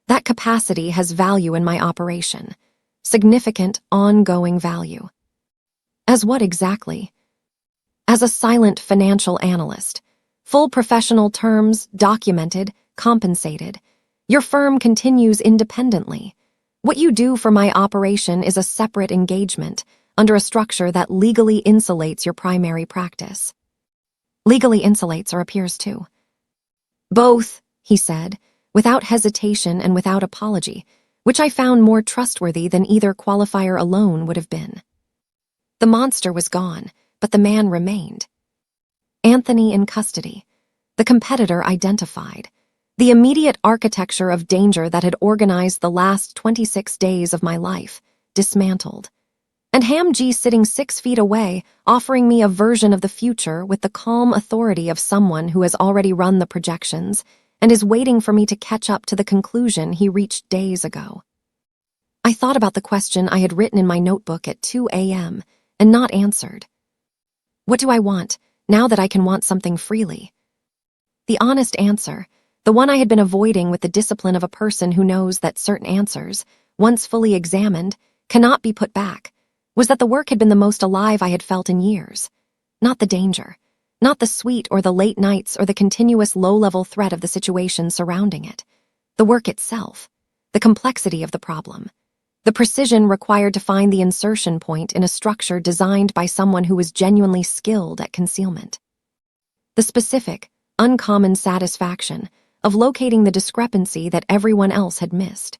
That capacity has value in my operation. Significant, ongoing value." "As what exactly?" "As a silent financial analyst. Full professional terms, documented, compensated. Your firm continues independently. What you do for my operation is a separate engagement, under a structure that legally insulates your primary practice." "Legally insulates or appears to?" "Both," he said, without hesitation and without apology, which I found more trustworthy than either qualifier alone would have been. The monster was gone, but the man remained. Anthony in custody. The competitor identified. The immediate architecture of danger that had organized the last 26 days of my life, dismantled. And Hamji sitting 6 feet away, offering me a version of the future with the calm authority of someone who has already run the projections and is waiting for me to catch up to the conclusion he reached days ago. I thought about the question I had written in my notebook at 2 a.m. and not answered. What do I want, now that I can want something freely? The honest answer, the one I had been avoiding with the discipline of a person who knows that certain answers, once fully examined, cannot be put back, was that the work had been the most alive I had felt in years. Not the danger, not the suite or the late nights or the continuous low-level threat of the situation surrounding it. The work itself, the complexity of the problem, the precision required to find the insertion point in a structure designed by someone who was genuinely skilled at concealment. The specific, uncommon satisfaction of locating the discrepancy that everyone else had missed.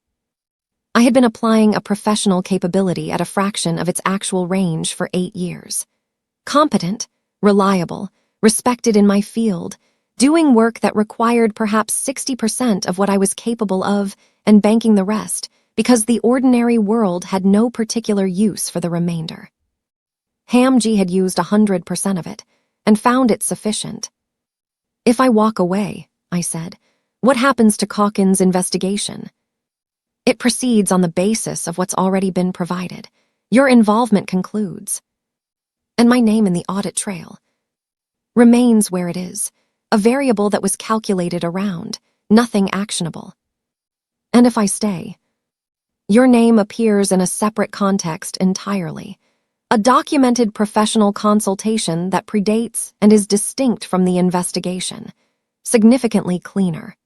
I had been applying a professional capability at a fraction of its actual range for 8 years. Competent, reliable, respected in my field, doing work that required perhaps 60% of what I was capable of and banking the rest because the ordinary world had no particular use for the remainder. Hamji had used 100% of it and found it sufficient. "If I walk away," I said, "what happens to Calkin's investigation?" "It proceeds on the basis of what's already been provided. Your involvement concludes." "And my name in the audit trail?" "Remains where it is, a variable that was calculated around, nothing actionable." "And if I stay?" "Your name appears in a separate context entirely. A documented professional consultation that predates and is distinct from the investigation, significantly cleaner."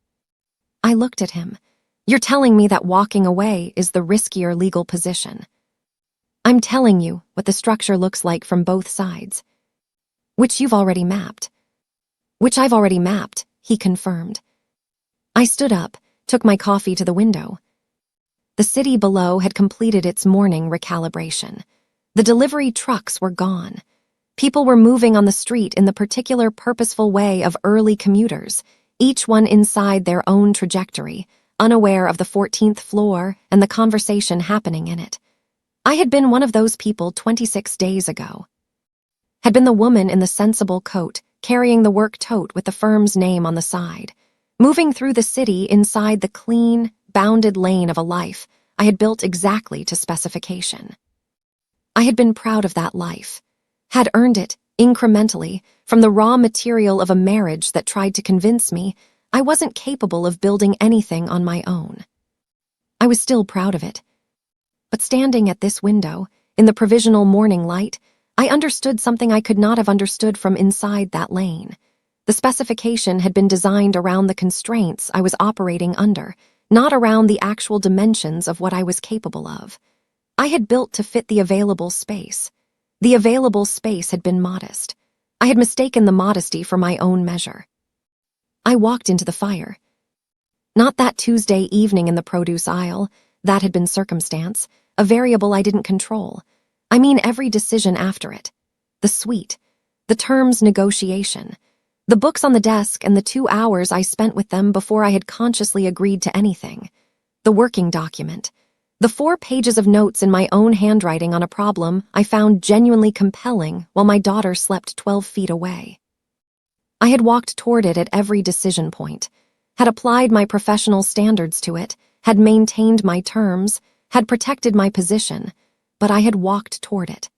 I looked at him. "You're telling me that walking away is the riskier legal position." "I'm telling you what the structure looks like from both sides." "Which you've already mapped." "Which I've already mapped," he confirmed. I stood up, took my coffee to the window. The city below had completed its morning recalibration. The delivery trucks were gone. People were moving on the street in the particular purposeful way of early commuters, each one inside their own trajectory, unaware of the 14th floor and the conversation happening in it. I had been one of those people 26 days ago. Had been the woman in the sensible coat, carrying the work tote with the firm's name on the side, moving through the city inside the clean, bounded lane of a life I had built exactly to specification. I had been proud of that life, had earned it, incrementally, from the raw material of a marriage that tried to convince me I wasn't capable of building anything on my own. I was still proud of it. But standing at this window, in the provisional morning light, I understood something I could not have understood from inside that lane. The specification had been designed around the constraints I was operating under, not around the actual dimensions of what I was capable of. I had built to fit the available space. The available space had been modest. I had mistaken the modesty for my own measure. I walked into the fire. Not that Tuesday evening in the produce aisle. That had been circumstance, a variable I didn't control. I mean every decision after it. The suite, the terms negotiation, the books on the desk and the 2 hours I spent with them before I had consciously agreed to anything. The working document, the 4 pages of notes in my own handwriting on a problem I found genuinely compelling while my daughter slept 12 feet away. I had walked toward it at every decision point, had applied my professional standards to it, had maintained my terms, had protected my position, but I had walked toward it.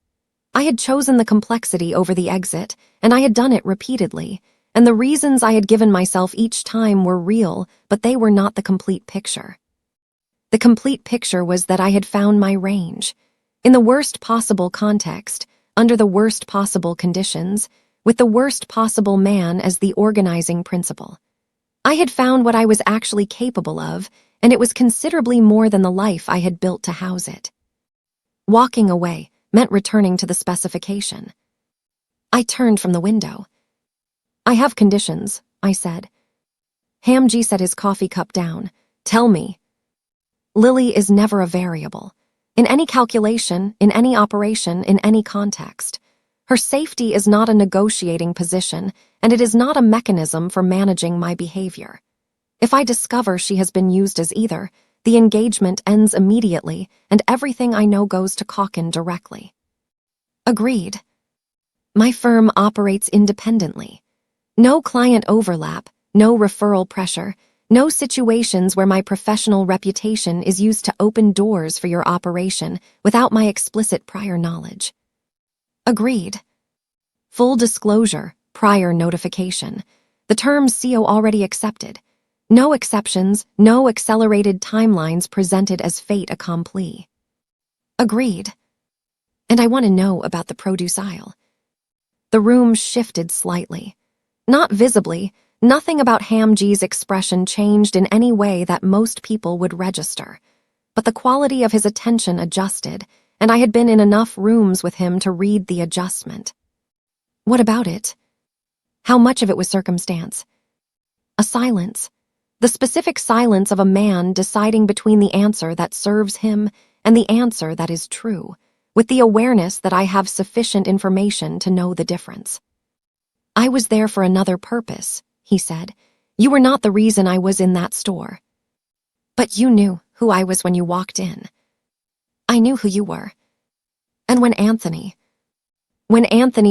I had chosen the complexity over the exit, and I had done it repeatedly, and the reasons I had given myself each time were real, but they were not the complete picture. The complete picture was that I had found my range. In the worst possible context, under the worst possible conditions, with the worst possible man as the organizing principle. I had found what I was actually capable of, and it was considerably more than the life I had built to house it. Walking away meant returning to the specification. I turned from the window. "I have conditions," I said. Hamji set his coffee cup down. "Tell me." Lily is never a variable. In any calculation, in any operation, in any context. Her safety is not a negotiating position, and it is not a mechanism for managing my behavior. If I discover she has been used as either, the engagement ends immediately, and everything I know goes to Calkin directly. Agreed. My firm operates independently. No client overlap, no referral pressure, no situations where my professional reputation is used to open doors for your operation without my explicit prior knowledge. Agreed. Full disclosure, prior notification. The terms CO already accepted. No exceptions, no accelerated timelines presented as fait accompli. Agreed. And I want to know about the produce aisle. The room shifted slightly. Not visibly, nothing about Hamji's expression changed in any way that most people would register. But the quality of his attention adjusted, and I had been in enough rooms with him to read the adjustment. What about it? How much of it was circumstance? A silence. The specific silence of a man deciding between the answer that serves him and the answer that is true, with the awareness that I have sufficient information to know the difference. "I was there for another purpose," he said. "You were not the reason I was in that store." "But you knew who I was when you walked in." "I knew who you were." "And when Anthony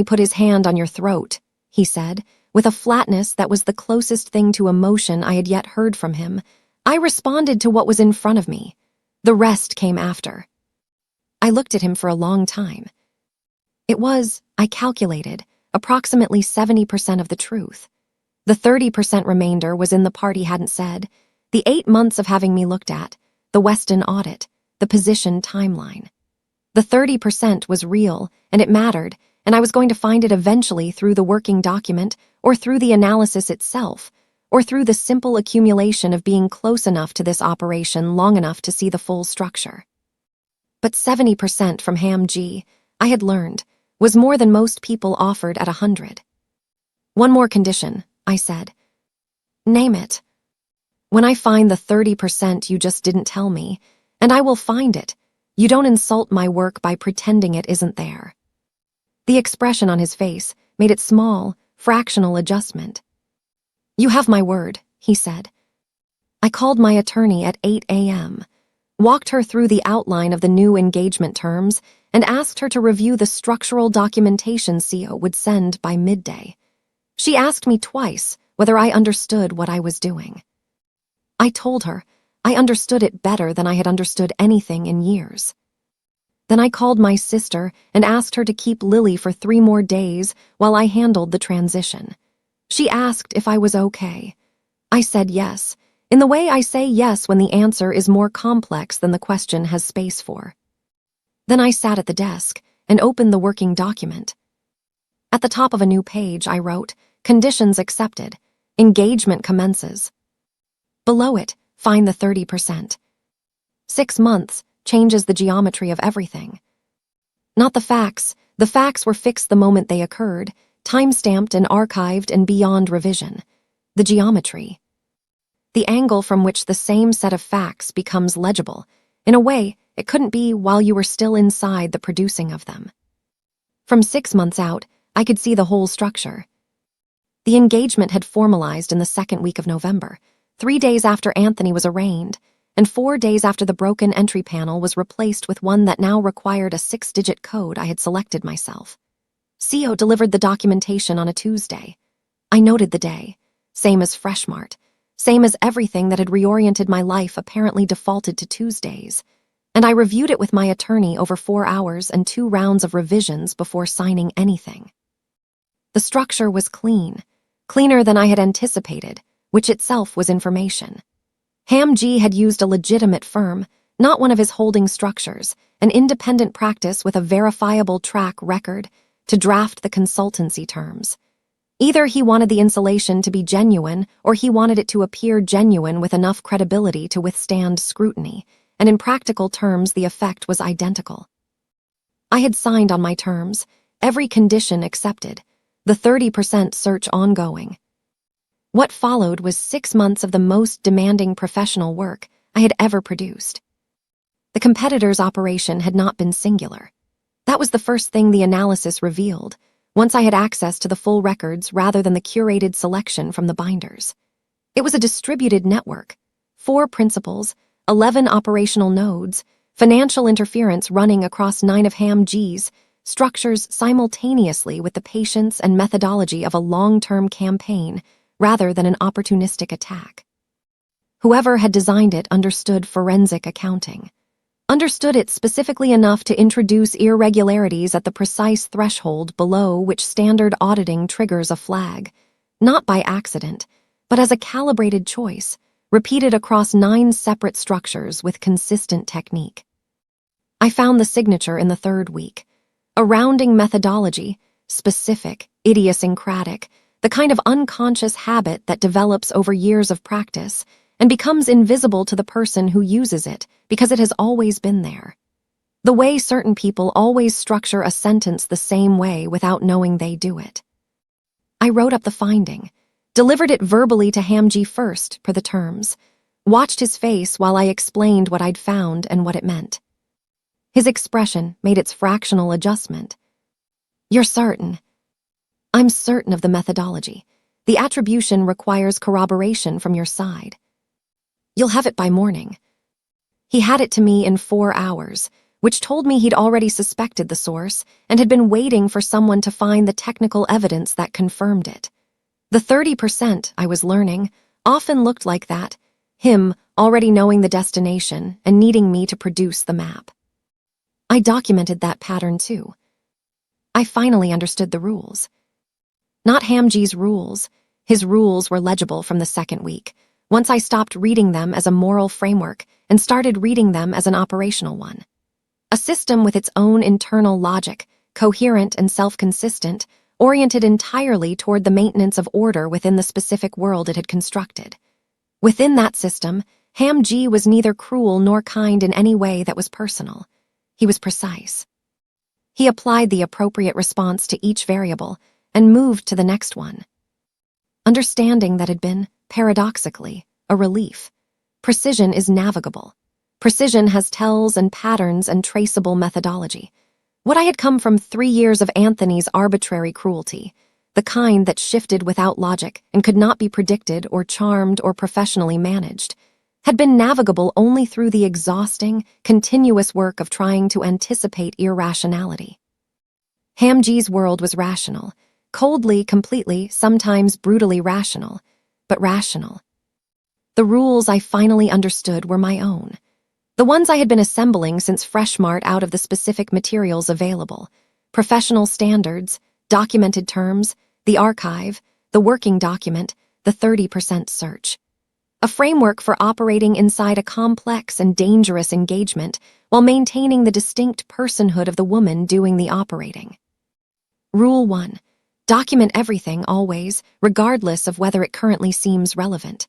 put his hand on your throat," he said, with a flatness that was the closest thing to emotion I had yet heard from him, "I responded to what was in front of me. The rest came after." I looked at him for a long time. It was, I calculated, approximately 70% of the truth. The 30% remainder was in the part he hadn't said, the 8 months of having me looked at, the Weston audit, the position timeline. The 30% was real, and it mattered, and I was going to find it eventually through the working document, or through the analysis itself, or through the simple accumulation of being close enough to this operation long enough to see the full structure. But 70% from Hamji, I had learned, was more than most people offered at 100. "One more condition," I said. "Name it." "When I find the 30% you just didn't tell me, and I will find it, you don't insult my work by pretending it isn't there." The expression on his face made it small, fractional adjustment. "You have my word," he said. I called my attorney at 8 a.m. walked her through the outline of the new engagement terms, and asked her to review the structural documentation CEO would send by midday. She asked me twice whether I understood what I was doing. I told her I understood it better than I had understood anything in years. Then I called my sister and asked her to keep Lily for 3 more days while I handled the transition. She asked if I was okay. I said yes, in the way I say yes when the answer is more complex than the question has space for. Then I sat at the desk and opened the working document. At the top of a new page, I wrote, "Conditions accepted. Engagement commences." Below it, find the 30%. 6 months changes the geometry of everything. Not the facts. The facts were fixed the moment they occurred, time-stamped and archived and beyond revision. The geometry. The angle from which the same set of facts becomes legible. In a way, it couldn't be while you were still inside the producing of them. From 6 months out, I could see the whole structure. The engagement had formalized in the 2nd week of November, 3 days after Anthony was arraigned, and 4 days after the broken entry panel was replaced with one that now required a 6-digit code I had selected myself. CEO delivered the documentation on a Tuesday. I noted the day, same as Freshmart, same as everything that had reoriented my life apparently defaulted to Tuesdays, and I reviewed it with my attorney over 4 hours and 2 rounds of revisions before signing anything. The structure was clean, cleaner than I had anticipated, which itself was information. Ham-G had used a legitimate firm, not one of his holding structures, an independent practice with a verifiable track record, to draft the consultancy terms. Either he wanted the insulation to be genuine, or he wanted it to appear genuine with enough credibility to withstand scrutiny, and in practical terms the effect was identical. I had signed on my terms, every condition accepted, the 30% search ongoing. What followed was 6 months of the most demanding professional work I had ever produced. The competitor's operation had not been singular. That was the first thing the analysis revealed, once I had access to the full records rather than the curated selection from the binders. It was a distributed network, 4 principals, 11 operational nodes, financial interference running across 9 of Ham-G's structures simultaneously with the patience and methodology of a long-term campaign rather than an opportunistic attack. Whoever had designed it understood forensic accounting, understood it specifically enough to introduce irregularities at the precise threshold below which standard auditing triggers a flag, not by accident, but as a calibrated choice, repeated across 9 separate structures with consistent technique. I found the signature in the 3rd week, a rounding methodology, specific, idiosyncratic, the kind of unconscious habit that develops over years of practice and becomes invisible to the person who uses it because it has always been there. The way certain people always structure a sentence the same way without knowing they do it. I wrote up the finding, delivered it verbally to Ham-G first, per the terms, watched his face while I explained what I'd found and what it meant. His expression made its fractional adjustment. "You're certain?" "I'm certain of the methodology. The attribution requires corroboration from your side. You'll have it by morning." He had it to me in 4 hours, which told me he'd already suspected the source and had been waiting for someone to find the technical evidence that confirmed it. The 30%, I was learning, often looked like that, him already knowing the destination and needing me to produce the map. I documented that pattern too. I finally understood the rules. Not Ham-G's rules. His rules were legible from the 2nd week, once I stopped reading them as a moral framework and started reading them as an operational one. A system with its own internal logic, coherent and self-consistent, oriented entirely toward the maintenance of order within the specific world it had constructed. Within that system, Ham-G was neither cruel nor kind in any way that was personal. He was precise. He applied the appropriate response to each variable and moved to the next one. Understanding that had been, paradoxically, a relief. Precision is navigable. Precision has tells and patterns and traceable methodology. What I had come from 3 years of Anthony's arbitrary cruelty, the kind that shifted without logic and could not be predicted or charmed or professionally managed, had been navigable only through the exhausting, continuous work of trying to anticipate irrationality. Hamji's world was rational, coldly, completely, sometimes brutally rational, but rational. The rules I finally understood were my own. The ones I had been assembling since Freshmart out of the specific materials available. Professional standards, documented terms, the archive, the working document, the 30% search. A framework for operating inside a complex and dangerous engagement while maintaining the distinct personhood of the woman doing the operating. Rule 1. Document everything always, regardless of whether it currently seems relevant.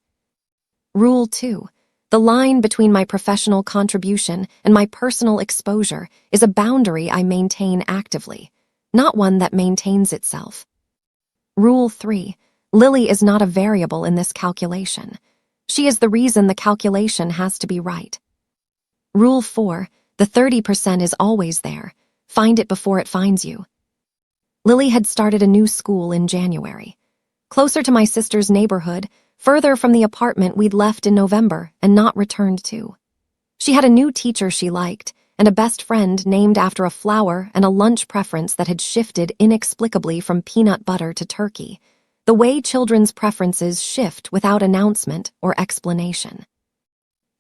Rule 2. The line between my professional contribution and my personal exposure is a boundary I maintain actively, not one that maintains itself. Rule 3. Lily is not a variable in this calculation. She is the reason the calculation has to be right. Rule 4. The 30% is always there. Find it before it finds you. Lily had started a new school in January. Closer to my sister's neighborhood, further from the apartment we'd left in November and not returned to. She had a new teacher she liked, and a best friend named after a flower and a lunch preference that had shifted inexplicably from peanut butter to turkey, the way children's preferences shift without announcement or explanation.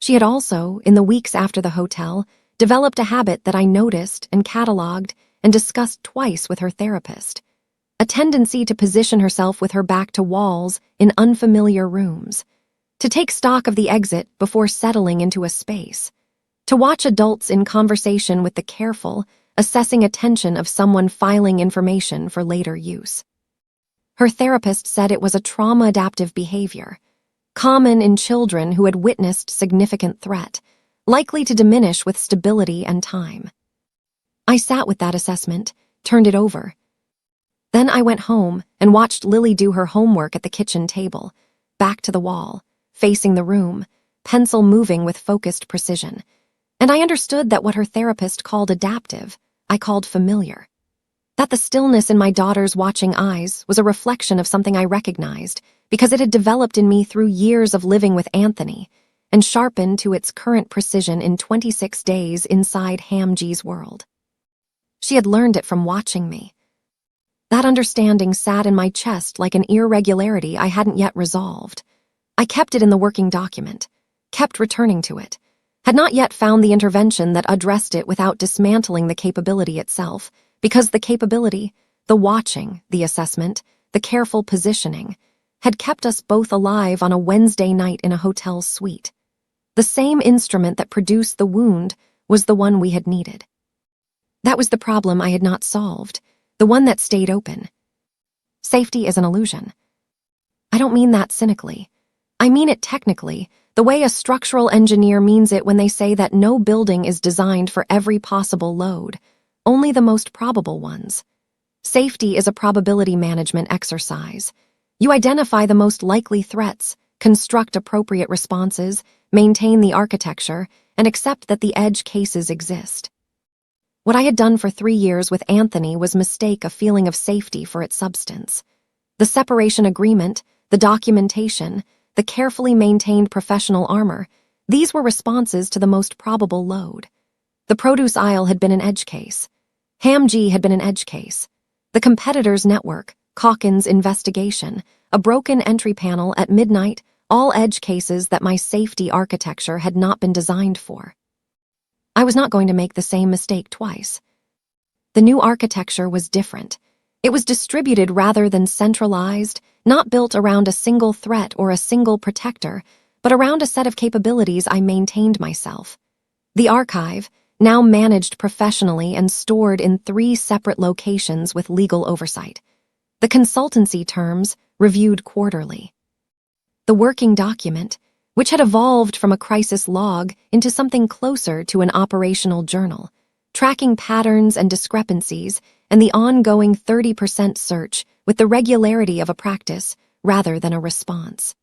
She had also, in the weeks after the hotel, developed a habit that I noticed and cataloged and discussed twice with her therapist. A tendency to position herself with her back to walls in unfamiliar rooms, to take stock of the exit before settling into a space, to watch adults in conversation with the careful, assessing attention of someone filing information for later use. Her therapist said it was a trauma-adaptive behavior, common in children who had witnessed significant threat, likely to diminish with stability and time. I sat with that assessment, turned it over. Then I went home and watched Lily do her homework at the kitchen table, back to the wall, facing the room, pencil moving with focused precision. And I understood that what her therapist called adaptive, I called familiar. That the stillness in my daughter's watching eyes was a reflection of something I recognized because it had developed in me through years of living with Anthony and sharpened to its current precision in 26 days inside Hamji's world. She had learned it from watching me. That understanding sat in my chest like an irregularity I hadn't yet resolved. I kept it in the working document, kept returning to it, had not yet found the intervention that addressed it without dismantling the capability itself, because the capability, the watching, the assessment, the careful positioning, had kept us both alive on a Wednesday night in a hotel suite. The same instrument that produced the wound was the one we had needed. That was the problem I had not solved, the one that stayed open. Safety is an illusion. I don't mean that cynically. I mean it technically, the way a structural engineer means it when they say that no building is designed for every possible load, only the most probable ones. Safety is a probability management exercise. You identify the most likely threats, construct appropriate responses, maintain the architecture, and accept that the edge cases exist. What I had done for 3 years with Anthony was mistake a feeling of safety for its substance. The separation agreement, the documentation, the carefully maintained professional armor, these were responses to the most probable load. The produce aisle had been an edge case. Hamji had been an edge case. The competitor's network, Calkins' investigation, a broken entry panel at midnight, all edge cases that my safety architecture had not been designed for. I was not going to make the same mistake twice. The new architecture was different. It was distributed rather than centralized, not built around a single threat or a single protector, but around a set of capabilities I maintained myself. The archive, now managed professionally and stored in 3 separate locations with legal oversight. The consultancy terms, reviewed quarterly. The working document, which had evolved from a crisis log into something closer to an operational journal, tracking patterns and discrepancies and the ongoing 30% search with the regularity of a practice rather than a response.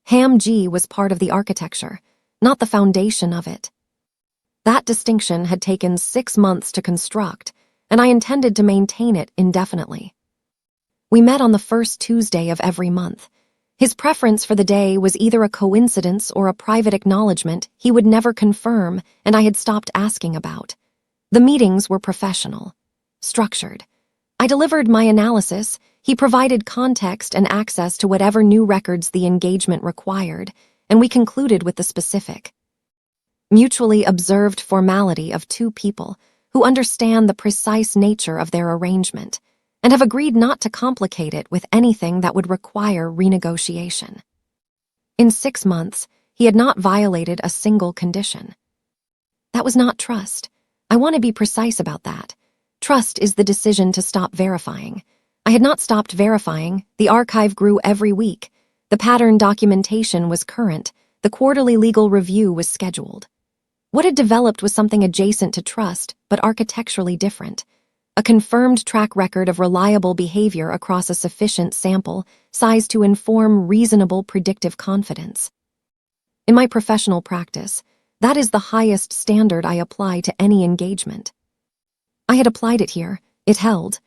Hamji was part of the architecture, not the foundation of it. That distinction had taken 6 months to construct, and I intended to maintain it indefinitely. We met on the first Tuesday of every month. His preference for the day was either a coincidence or a private acknowledgement he would never confirm and I had stopped asking about. The meetings were professional, structured. I delivered my analysis, he provided context and access to whatever new records the engagement required, and we concluded with the specific, mutually observed formality of two people who understand the precise nature of their arrangement and have agreed not to complicate it with anything that would require renegotiation. In 6 months, he had not violated a single condition. That was not trust. I want to be precise about that. Trust is the decision to stop verifying. I had not stopped verifying. The archive grew every week. The pattern documentation was current. The quarterly legal review was scheduled. What had developed was something adjacent to trust, but architecturally different. A confirmed track record of reliable behavior across a sufficient sample size to inform reasonable predictive confidence. In my professional practice, that is the highest standard I apply to any engagement. I had applied it here. It held.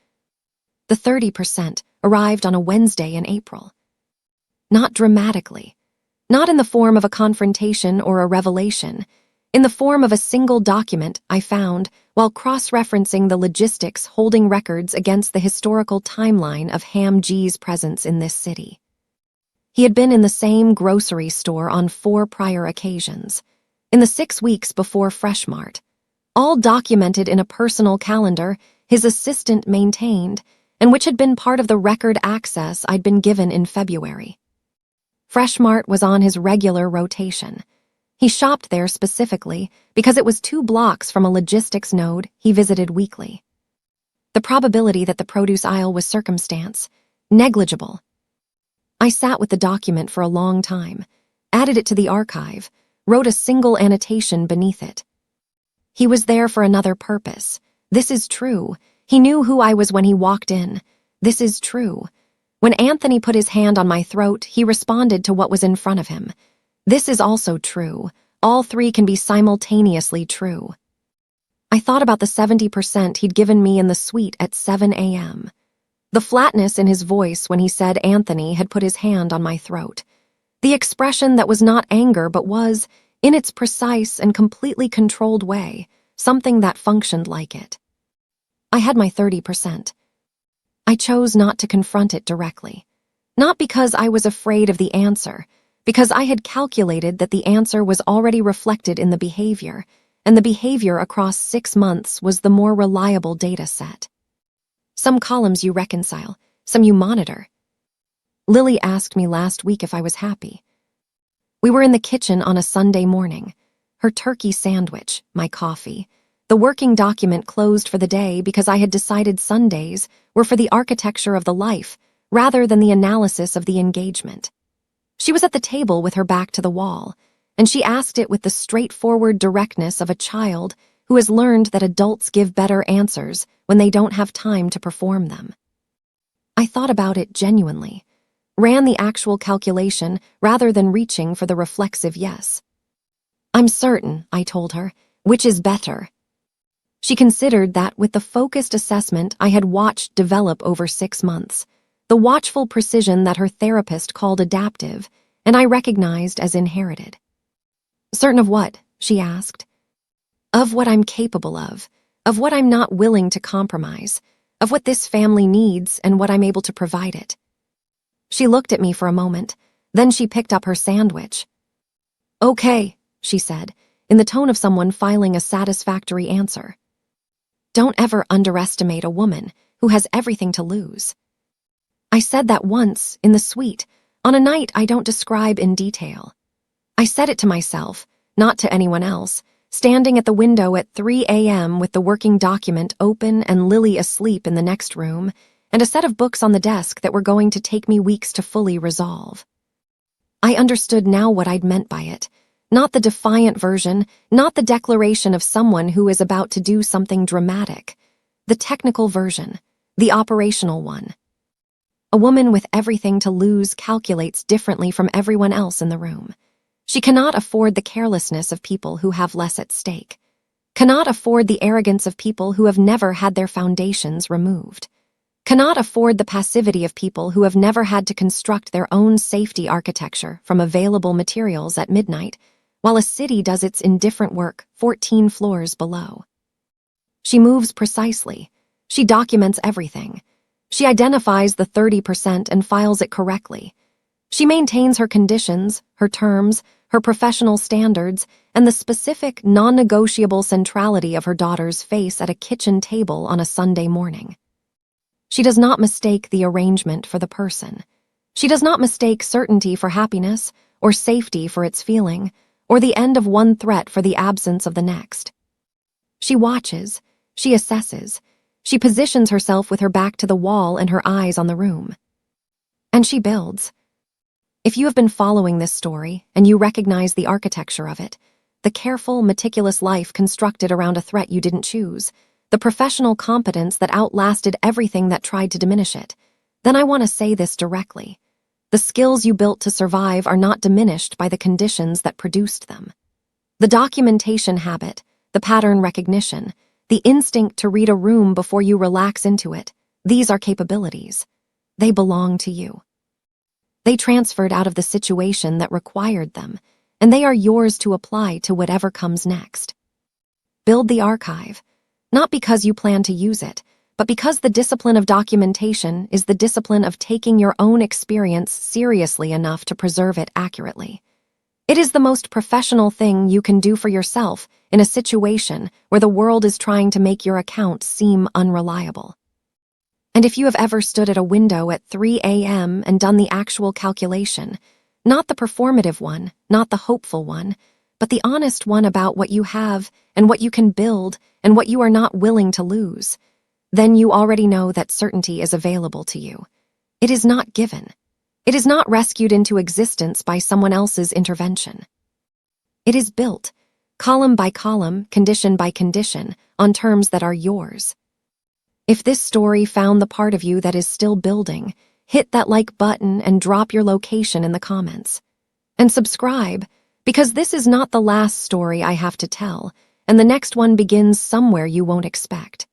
The 30% arrived on a Wednesday in April. Not dramatically. Not in the form of a confrontation or a revelation. In the form of a single document I found while cross-referencing the logistics holding records against the historical timeline of Ham G's presence in this city. He had been in the same grocery store on 4 prior occasions, in the 6 weeks before Fresh Mart, all documented in a personal calendar his assistant maintained, and which had been part of the record access I'd been given in February. Fresh Mart was on his regular rotation. He shopped there specifically because it was 2 blocks from a logistics node he visited weekly. The probability that the produce aisle was circumstance, negligible. I sat with the document for a long time, added it to the archive, wrote a single annotation beneath it. He was there for another purpose. This is true. He knew who I was when he walked in. This is true. When Anthony put his hand on my throat, he responded to what was in front of him. This is also true. All 3 can be simultaneously true. I thought about the 70% he'd given me in the suite at 7 a.m. The flatness in his voice when he said Anthony had put his hand on my throat. The expression that was not anger but was, in its precise and completely controlled way, something that functioned like it. I had my 30%. I chose not to confront it directly. Not because I was afraid of the answer, because I had calculated that the answer was already reflected in the behavior, and the behavior across 6 months was the more reliable data set. Some columns you reconcile, some you monitor. Lily asked me last week if I was happy. We were in the kitchen on a Sunday morning. Her turkey sandwich, my coffee. The working document closed for the day because I had decided Sundays were for the architecture of the life rather than the analysis of the engagement. She was at the table with her back to the wall, and she asked it with the straightforward directness of a child who has learned that adults give better answers when they don't have time to perform them. I thought about it genuinely, ran the actual calculation rather than reaching for the reflexive yes. I'm certain, I told her, which is better. She considered that with the focused assessment I had watched develop over 6 months, the watchful precision that her therapist called adaptive, and I recognized as inherited. Certain of what? She asked. Of what I'm capable of what I'm not willing to compromise, of what this family needs and what I'm able to provide it. She looked at me for a moment, then she picked up her sandwich. Okay, she said, in the tone of someone filing a satisfactory answer. Don't ever underestimate a woman who has everything to lose. I said that once, in the suite, on a night I don't describe in detail. I said it to myself, not to anyone else, standing at the window at 3 a.m. with the working document open and Lily asleep in the next room, and a set of books on the desk that were going to take me weeks to fully resolve. I understood now what I'd meant by it. Not the defiant version, not the declaration of someone who is about to do something dramatic. The technical version, the operational one. A woman with everything to lose calculates differently from everyone else in the room. She cannot afford the carelessness of people who have less at stake. Cannot afford the arrogance of people who have never had their foundations removed. cannot afford the passivity of people who have never had to construct their own safety architecture from available materials at midnight, while a city does its indifferent work 14 floors below. She moves precisely. She documents everything. She identifies the 30% and files it correctly. She maintains her conditions, her terms, her professional standards, and the specific, non-negotiable centrality of her daughter's face at a kitchen table on a Sunday morning. She does not mistake the arrangement for the person. She does not mistake certainty for happiness, or safety for its feeling, or the end of one threat for the absence of the next. She watches, she assesses, she positions herself with her back to the wall and her eyes on the room. And she builds. If you have been following this story and you recognize the architecture of it, the careful, meticulous life constructed around a threat you didn't choose, the professional competence that outlasted everything that tried to diminish it, then I want to say this directly. The skills you built to survive are not diminished by the conditions that produced them. The documentation habit, the pattern recognition, the instinct to read a room before you relax into it, these are capabilities. They belong to you. They transferred out of the situation that required them, and they are yours to apply to whatever comes next. Build the archive, not because you plan to use it, but because the discipline of documentation is the discipline of taking your own experience seriously enough to preserve it accurately. It is the most professional thing you can do for yourself in a situation where the world is trying to make your account seem unreliable. And if you have ever stood at a window at 3 a.m. and done the actual calculation, not the performative one, not the hopeful one, but the honest one about what you have and what you can build and what you are not willing to lose, then you already know that certainty is available to you. It is not given. It is not rescued into existence by someone else's intervention. It is built, column by column, condition by condition, on terms that are yours. If this story found the part of you that is still building, hit that like button and drop your location in the comments. And subscribe, because this is not the last story I have to tell, and the next one begins somewhere you won't expect.